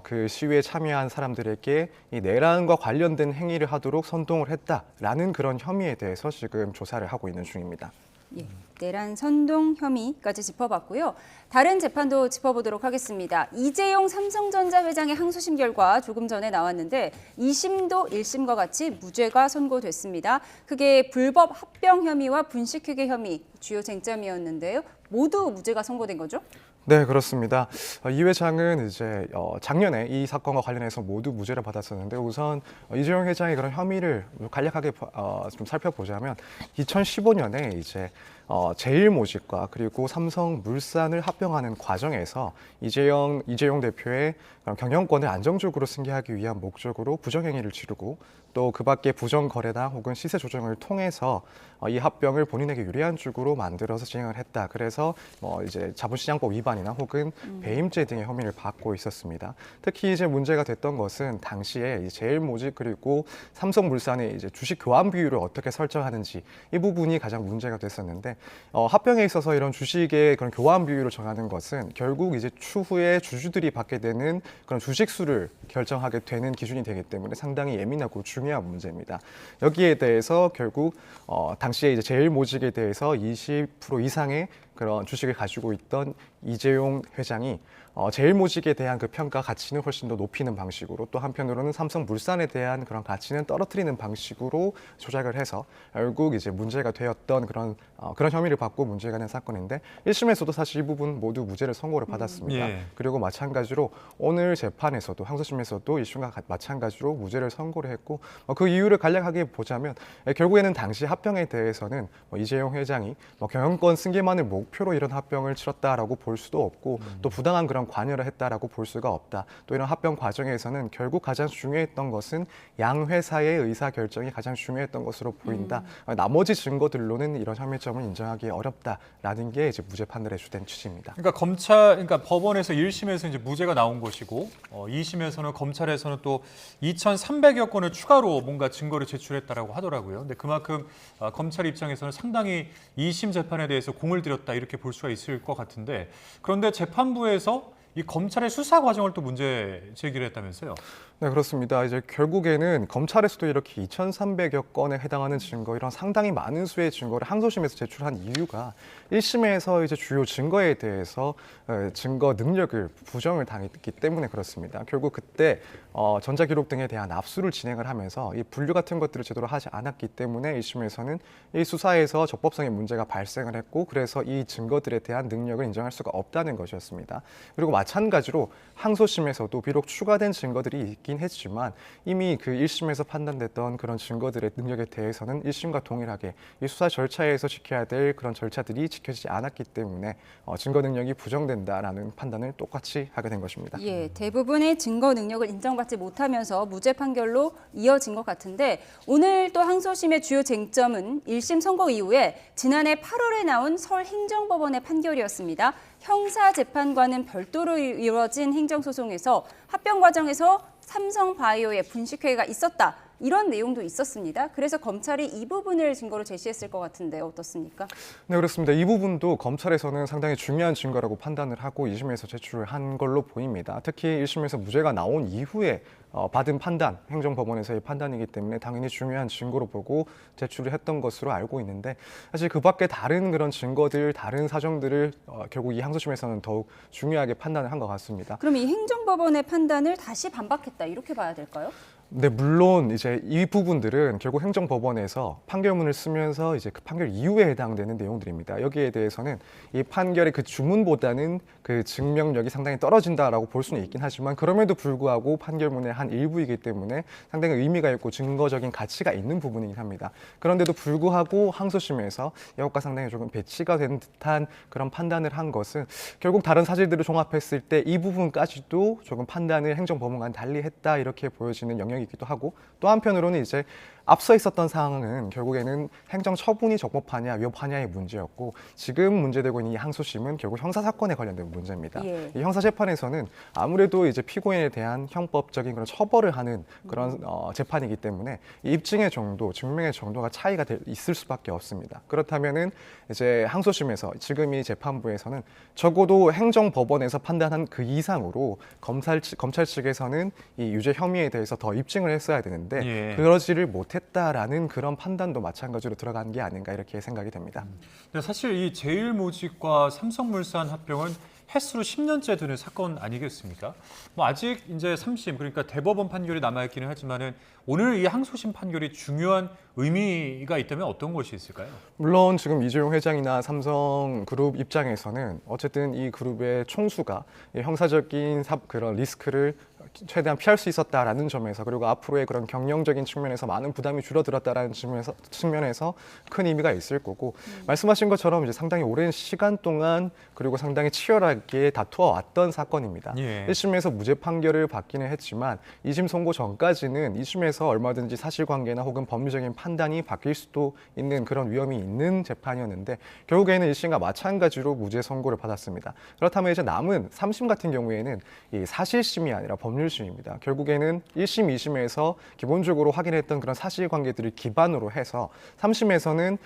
그 시위에 참여한 사람들에게 이 내란과 관련된 행위를 하도록 선동을 했다라는 그런 혐의에 대해서 지금 조사를 하고 있는 중입니다. 예, 내란 선동 혐의까지 짚어봤고요. 다른 재판도 짚어보도록 하겠습니다. 이재용 삼성전자 회장의 항소심 결과 조금 전에 나왔는데 2심도 1심과 같이 무죄가 선고됐습니다. 그게 불법 합병 혐의와 분식회계 혐의 주요 쟁점이었는데요. 모두 무죄가 선고된 거죠? 네, 그렇습니다. 이 회장은 이제 작년에 이 사건과 관련해서 모두 무죄를 받았었는데, 우선 이재용 회장의 그런 혐의를 간략하게 좀 살펴보자면 2015년에 이제 제일모직과 그리고 삼성물산을 합병하는 과정에서 이재용 대표의 경영권을 안정적으로 승계하기 위한 목적으로 부정행위를 치르고, 또 그 밖에 부정거래나 혹은 시세 조정을 통해서 이 합병을 본인에게 유리한 쪽으로 만들어서 진행을 했다. 그래서 이제 자본시장법 위반이나 혹은 배임죄 등의 혐의를 받고 있었습니다. 특히 이제 문제가 됐던 것은 당시에 제일모직 그리고 삼성물산의 이제 주식 교환 비율을 어떻게 설정하는지, 이 부분이 가장 문제가 됐었는데, 합병에 있어서 이런 주식의 그런 교환 비율을 정하는 것은 결국 이제 추후에 주주들이 받게 되는 그런 주식 수를 결정하게 되는 기준이 되기 때문에 상당히 예민하고 중요한 문제입니다. 여기에 대해서 결국 당시에 이제 제일모직에 대해서 20% 이상의 그런 주식을 가지고 있던 이재용 회장이 제일모직에 대한 그 평가 가치는 훨씬 더 높이는 방식으로, 또 한편으로는 삼성물산에 대한 그런 가치는 떨어뜨리는 방식으로 조작을 해서 결국 이제 문제가 되었던 그런 혐의를 받고 문제가 된 사건인데, 1심에서도 사실 이 부분 모두 무죄를 선고를 받았습니다. 예. 그리고 마찬가지로 오늘 재판에서도 항소심에서도 1심과 마찬가지로 무죄를 선고를 했고, 그 이유를 간략하게 보자면 결국에는 당시 합병에 대해서는 이재용 회장이 경영권 승계만을 목표로 이런 합병을 치렀다라고 볼 수도 없고, 또 부당한 그런 관여를 했다라고 볼 수가 없다. 또 이런 합병 과정에서는 결국 가장 중요했던 것은 양 회사의 의사 결정이 가장 중요했던 것으로 보인다. 나머지 증거들로는 이런 혐의점을 인정하기 어렵다라는 게 이제 무죄 판단에 주된 취지입니다. 그러니까 법원에서 1심에서 이제 무죄가 나온 것이고, 2심에서는 검찰에서는 또 2,300여 건을 추가로 뭔가 증거를 제출했다라고 하더라고요. 근데 그만큼 검찰 입장에서는 상당히 2심 재판에 대해서 공을 들였다 이렇게 볼 수가 있을 것 같은데, 그런데 재판부에서 이 검찰의 수사 과정을 또 문제 제기를 했다면서요? 네, 그렇습니다. 이제 결국에는 검찰에서도 이렇게 2,300여 건에 해당하는 증거, 이런 상당히 많은 수의 증거를 항소심에서 제출한 이유가 1심에서 이제 주요 증거에 대해서 증거 능력을 부정을 당했기 때문에 그렇습니다. 결국 그때 전자기록 등에 대한 압수를 진행을 하면서 이 분류 같은 것들을 제대로 하지 않았기 때문에 1심에서는 이 수사에서 적법성의 문제가 발생을 했고, 그래서 이 증거들에 대한 능력을 인정할 수가 없다는 것이었습니다. 그리고 마찬가지로 항소심에서도 비록 추가된 증거들이 있긴 했지만 이미 그 1심에서 판단됐던 그런 증거들의 능력에 대해서는 1심과 동일하게 이 수사 절차에서 지켜야 될 그런 절차들이 지켜지지 않았기 때문에 증거 능력이 부정된다라는 판단을 똑같이 하게 된 것입니다. 예, 대부분의 증거 능력을 인정받지 못하면서 무죄 판결로 이어진 것 같은데, 오늘 또 항소심의 주요 쟁점은 1심 선고 이후에 지난해 8월에 나온 서울행정법원의 판결이었습니다. 형사재판과는 별도로 이루어진 행정소송에서 합병 과정에서 삼성바이오의 분식회계가 있었다, 이런 내용도 있었습니다. 그래서 검찰이 이 부분을 증거로 제시했을 것 같은데 어떻습니까? 네, 그렇습니다. 이 부분도 검찰에서는 상당히 중요한 증거라고 판단을 하고 2심에서 제출한 걸로 보입니다. 특히 1심에서 무죄가 나온 이후에 받은 판단, 행정법원에서의 판단이기 때문에 당연히 중요한 증거로 보고 제출을 했던 것으로 알고 있는데 사실 그 밖에 다른 그런 증거들, 다른 사정들을 결국 이 항소심에서는 더욱 중요하게 판단을 한 것 같습니다. 그럼 이 행정법원의 판단을 다시 반박했다 이렇게 봐야 될까요? 네, 물론 이제 이 부분들은 결국 행정법원에서 판결문을 쓰면서 이제 그 판결 이후에 해당되는 내용들입니다. 여기에 대해서는 이 판결의 그 주문보다는 그 증명력이 상당히 떨어진다라고 볼 수는 있긴 하지만 그럼에도 불구하고 판결문의 한 일부이기 때문에 상당히 의미가 있고 증거적인 가치가 있는 부분이긴 합니다. 그런데도 불구하고 항소심에서 이것과 상당히 조금 배치가 된 듯한 그런 판단을 한 것은 결국 다른 사실들을 종합했을 때 이 부분까지도 조금 판단을 행정법원과는 달리 했다 이렇게 보여지는 영역이 이기도 하고 또 한편으로는 이제 앞서 있었던 상황은 결국에는 행정 처분이 적법하냐 위법하냐의 문제였고 지금 문제되고 있는 이 항소심은 결국 형사 사건에 관련된 문제입니다. 예. 이 형사 재판에서는 아무래도 이제 피고인에 대한 형법적인 그런 처벌을 하는 그런 재판이기 때문에 이 입증의 정도, 증명의 정도가 차이가 있을 수밖에 없습니다. 그렇다면은 이제 항소심에서 지금 이 재판부에서는 적어도 행정법원에서 판단한 그 이상으로 검찰 측에서는 이 유죄 혐의에 대해서 더 입증을 했어야 되는데 예. 그러지를 못했다라는 그런 판단도 마찬가지로 들어간 게 아닌가 이렇게 생각이 됩니다. 근데 사실 이 제일모직과 삼성물산 합병은 횟수로 10년째 되는 사건 아니겠습니까? 뭐 아직 이제 3심 그러니까 대법원 판결이 남아 있기는 하지만은 오늘 이 항소심 판결이 중요한 의미가 있다면 어떤 것이 있을까요? 물론 지금 이재용 회장이나 삼성그룹 입장에서는 어쨌든 이 그룹의 총수가 형사적인 그런 리스크를 최대한 피할 수 있었다라는 점에서 그리고 앞으로의 그런 경영적인 측면에서 많은 부담이 줄어들었다라는 측면에서 큰 의미가 있을 거고 말씀하신 것처럼 이제 상당히 오랜 시간 동안 그리고 상당히 치열하게 다투어 왔던 사건입니다. 예. 1심에서 무죄 판결을 받기는 했지만 2심 선고 전까지는 2심에서 얼마든지 사실관계나 혹은 법리적인 판단이 바뀔 수도 있는 그런 위험이 있는 재판이었는데 결국에는 1심과 마찬가지로 무죄 선고를 받았습니다. 그렇다면 이제 남은 3심 같은 경우에는 이 사실심이 아니라 법률심입니다. 결국에는 1심, 2심에서 기본적으로 확인했던 그런 사실관계들을 기반으로 해서 3심에서는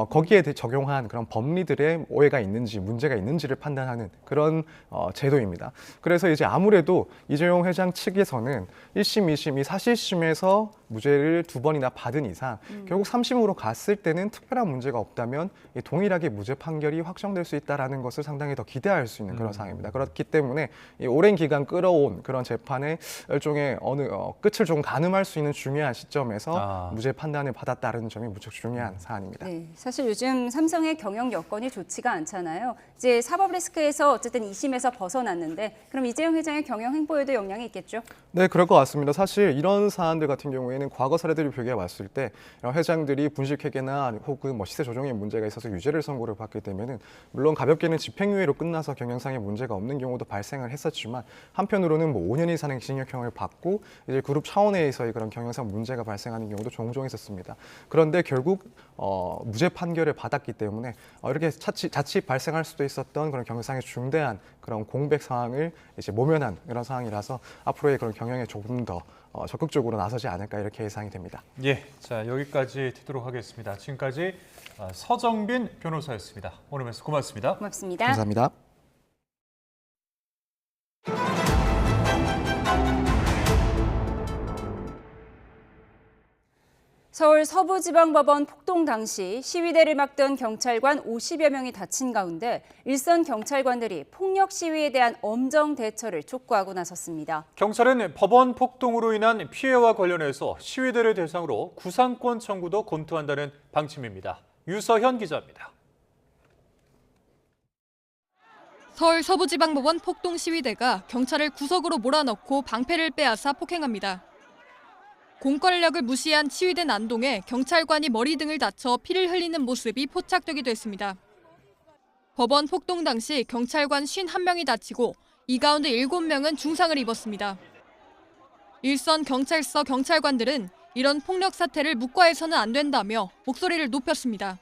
거기에 적용한 그런 법리들의 오해가 있는지 문제가 있는지를 판단하는 그런 제도입니다. 그래서 이제 아무래도 이재용 회장 측에서는 1심, 2심 이 사실심에서 무죄를 2번이나 받은 이상 결국 3심으로 갔을 때는 특별한 문제가 없다면 동일하게 무죄 판결이 확정될 수 있다는 것을 상당히 더 기대할 수 있는 그런 상황입니다. 그렇기 때문에 이 오랜 기간 끌어온 그런 재판의 일종의 끝을 좀 가늠할 수 있는 중요한 시점에서 무죄 판단을 받았다는 점이 무척 중요한 사안입니다. 네, 사실 요즘 삼성의 경영 여건이 좋지가 않잖아요. 이제 사법 리스크에서 어쨌든 2심에서 벗어났는데 그럼 이재용 회장의 경영 행보에도 영향이 있겠죠? 네, 그럴 것 같습니다. 사실 이런 사안들 같은 경우에는 과거 사례들을 비교해 봤을 때 회장들이 분식회계나 혹은 뭐 시세 조정의 문제가 있어서 유죄를 선고를 받게 되면은 물론 가볍게는 집행유예로 끝나서 경영상의 문제가 없는 경우도 발생을 했었지만 한편으로는 뭐 5년 이상의 징역형을 받고 이제 그룹 차원에서의 그런 경영상 문제가 발생하는 경우도 종종 있었습니다. 그런데 결국 무죄 판결을 받았기 때문에 이렇게 자칫 발생할 수도 있었던 그런 경영상의 중대한 그런 공백 상황을 이제 모면한 그런 상황이라서 앞으로의 그런 경영에 조금 더 적극적으로 나서지 않을까 이렇게 예상이 됩니다. 예, 자 여기까지 듣도록 하겠습니다. 지금까지 서정빈 변호사였습니다. 오늘 말씀 고맙습니다. 고맙습니다. 감사합니다. 서울 서부지방법원 폭동 당시 시위대를 막던 경찰관 50여 명이 다친 가운데 일선 경찰관들이 폭력 시위에 대한 엄정 대처를 촉구하고 나섰습니다. 경찰은 법원 폭동으로 인한 피해와 관련해서 시위대를 대상으로 구상권 청구도 검토한다는 방침입니다. 유서현 기자입니다. 서울 서부지방법원 폭동 시위대가 경찰을 구석으로 몰아넣고 방패를 빼앗아 폭행합니다. 공권력을 무시한 시위대 난동에 경찰관이 머리 등을 다쳐 피를 흘리는 모습이 포착되기도 했습니다. 법원 폭동 당시 경찰관 51명이 다치고 이 가운데 7명은 중상을 입었습니다. 일선 경찰서 경찰관들은 이런 폭력 사태를 묵과해서는 안 된다며 목소리를 높였습니다.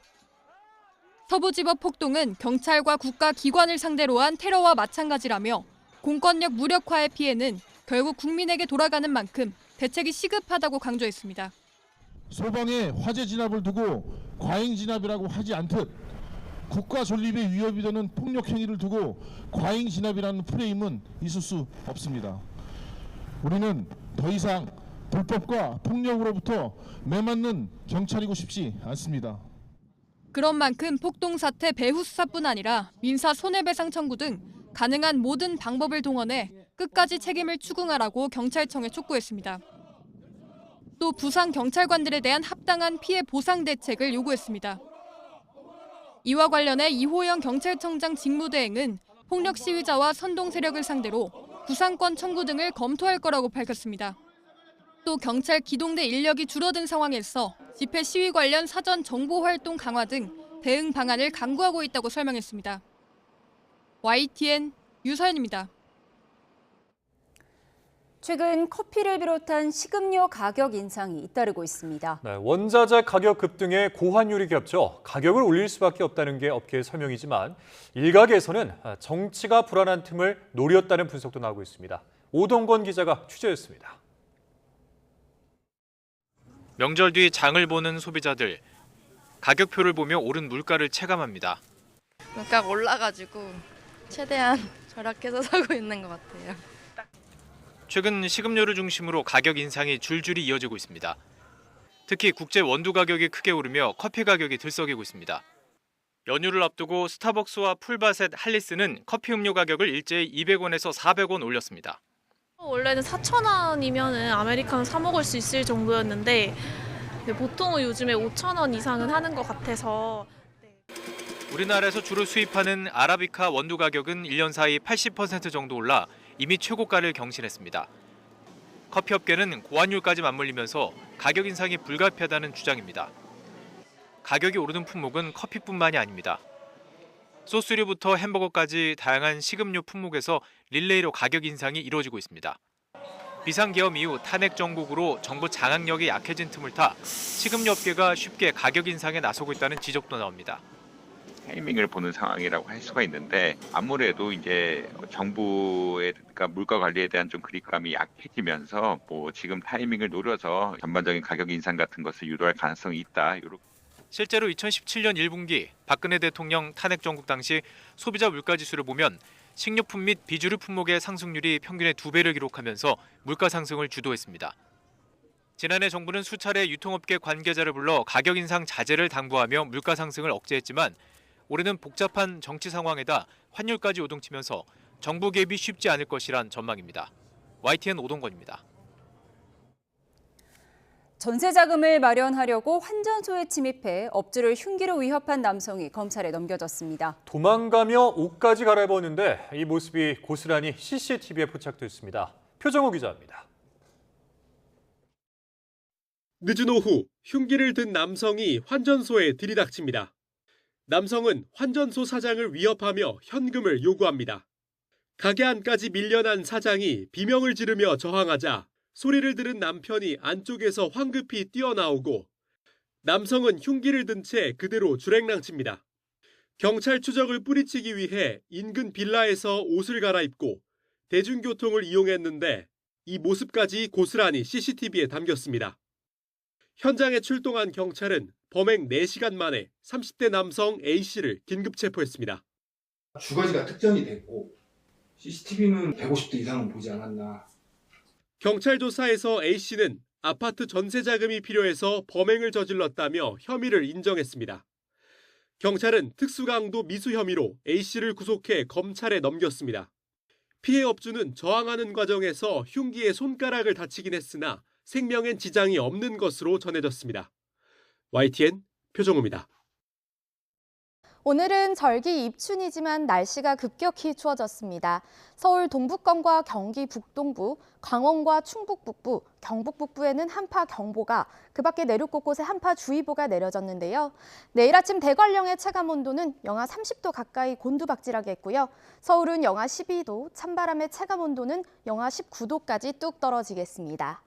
서부지법 폭동은 경찰과 국가기관을 상대로 한 테러와 마찬가지라며 공권력 무력화의 피해는 결국 국민에게 돌아가는 만큼 대책이 시급하다고 강조했습니다. 소방에 화재 진압을 두고 과잉 진압이라고 하지 않듯 국가 존립에 위협이 되는 폭력 행위를 두고 과잉 진압이라는 프레임은 있을 수 없습니다. 우리는 더 이상 불법과 폭력으로부터 매맞는 경찰이고 싶지 않습니다. 그런 만큼 폭동 사태 배후 수사뿐 아니라 민사 손해배상 청구 등 가능한 모든 방법을 동원해 끝까지 책임을 추궁하라고 경찰청에 촉구했습니다. 또 부상 경찰관들에 대한 합당한 피해 보상 대책을 요구했습니다. 이와 관련해 이호영 경찰청장 직무대행은 폭력 시위자와 선동 세력을 상대로 구상권 청구 등을 검토할 거라고 밝혔습니다. 또 경찰 기동대 인력이 줄어든 상황에서 집회 시위 관련 사전 정보 활동 강화 등 대응 방안을 강구하고 있다고 설명했습니다. YTN 유서연입니다. 최근 커피를 비롯한 식음료 가격 인상이 잇따르고 있습니다. 네, 원자재 가격 급등에 고환율이 겹쳐 가격을 올릴 수밖에 없다는 게 업계의 설명이지만 일각에서는 정치가 불안한 틈을 노렸다는 분석도 나오고 있습니다. 오동건 기자가 취재했습니다. 명절 뒤 장을 보는 소비자들, 가격표를 보며 오른 물가를 체감합니다. 물가가 올라가지고 최대한 절약해서 사고 있는 것 같아요. 최근 식음료를 중심으로 가격 인상이 줄줄이 이어지고 있습니다. 특히 국제 원두 가격이 크게 오르며 커피 가격이 들썩이고 있습니다. 연휴를 앞두고 스타벅스와 풀바셋, 할리스는 커피 음료 가격을 일제히 200원에서 400원 올렸습니다. 원래는 4,000원이면 아메리카노 사 먹을 수 있을 정도였는데 보통은 요즘에 5,000원 이상은 하는 것 같아서. 우리나라에서 주로 수입하는 아라비카 원두 가격은 1년 사이 80% 정도 올라 이미 최고가를 경신했습니다. 커피업계는 고환율까지 맞물리면서 가격 인상이 불가피하다는 주장입니다. 가격이 오르는 품목은 커피뿐만이 아닙니다. 소스류부터 햄버거까지 다양한 식음료 품목에서 릴레이로 가격 인상이 이루어지고 있습니다. 비상계엄 이후 탄핵 정국으로 정부 장악력이 약해진 틈을 타 식음료 업계가 쉽게 가격 인상에 나서고 있다는 지적도 나옵니다. 타이밍을 보는 상황이라고 할 수가 있는데 아무래도 이제 정부의 그러니까 물가 관리에 대한 좀 그립감이 약해지면서 지금 타이밍을 노려서 전반적인 가격 인상 같은 것을 유도할 가능성이 있다. 실제로 2017년 1분기 박근혜 대통령 탄핵 정국 당시 소비자 물가지수를 보면 식료품 및 비주류 품목의 상승률이 평균의 2배를 기록하면서 물가 상승을 주도했습니다. 지난해 정부는 수차례 유통업계 관계자를 불러 가격 인상 자제를 당부하며 물가 상승을 억제했지만 올해는 복잡한 정치 상황에다 환율까지 요동치면서 정부 개입이 쉽지 않을 것이란 전망입니다. YTN 오동건입니다. 전세 자금을 마련하려고 환전소에 침입해 업주를 흉기로 위협한 남성이 검찰에 넘겨졌습니다. 도망가며 옷까지 갈아입었는데 이 모습이 고스란히 CCTV에 포착됐습니다. 표정호 기자입니다. 늦은 오후 흉기를 든 남성이 환전소에 들이닥칩니다. 남성은 환전소 사장을 위협하며 현금을 요구합니다. 가게 안까지 밀려난 사장이 비명을 지르며 저항하자 소리를 들은 남편이 안쪽에서 황급히 뛰어나오고 남성은 흉기를 든 채 그대로 주랭랑칩니다. 경찰 추적을 뿌리치기 위해 인근 빌라에서 옷을 갈아입고 대중교통을 이용했는데 이 모습까지 고스란히 CCTV에 담겼습니다. 현장에 출동한 경찰은 범행 4시간 만에 30대 남성 A씨를 긴급 체포했습니다. 주거지가 특정이 됐고 CCTV는 150대 이상은 보지 않았나. 경찰 조사에서 A씨는 아파트 전세 자금이 필요해서 범행을 저질렀다며 혐의를 인정했습니다. 경찰은 특수강도 미수 혐의로 A씨를 구속해 검찰에 넘겼습니다. 피해 업주는 저항하는 과정에서 흉기에 손가락을 다치긴 했으나 생명엔 지장이 없는 것으로 전해졌습니다. YTN 표정호입니다. 오늘은 절기 입춘이지만 날씨가 급격히 추워졌습니다. 서울 동북권과 경기 북동부, 강원과 충북 북부, 경북 북부에는 한파 경보가, 그 밖에 내륙 곳곳에 한파 주의보가 내려졌는데요. 내일 아침 대관령의 체감 온도는 영하 30도 가까이 곤두박질하겠고요. 서울은 영하 12도, 찬바람의 체감 온도는 영하 19도까지 뚝 떨어지겠습니다.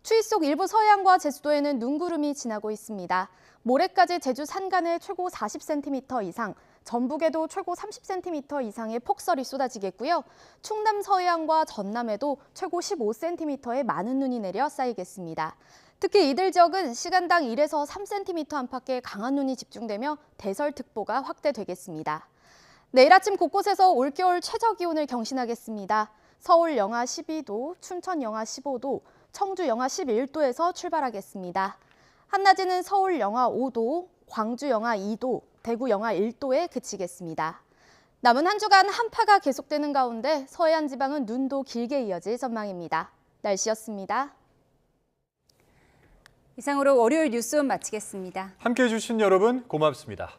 추위 속 일부 서해안과 제주도에는 눈구름이 지나고 있습니다. 모레까지 제주 산간에 최고 40cm 이상, 전북에도 최고 30cm 이상의 폭설이 쏟아지겠고요. 충남 서해안과 전남에도 최고 15cm의 많은 눈이 내려 쌓이겠습니다. 특히 이들 지역은 시간당 1에서 3cm 안팎의 강한 눈이 집중되며 대설특보가 확대되겠습니다. 내일 아침 곳곳에서 올겨울 최저기온을 경신하겠습니다. 서울 영하 12도, 춘천 영하 15도, 청주 영하 11도에서 출발하겠습니다. 한낮에는 서울 영하 5도, 광주 영하 2도, 대구 영하 1도에 그치겠습니다. 남은 한 주간 한파가 계속되는 가운데 서해안 지방은 눈도 길게 이어질 전망입니다. 날씨였습니다. 이상으로 월요일 뉴스 마치겠습니다. 함께해 주신 여러분 고맙습니다.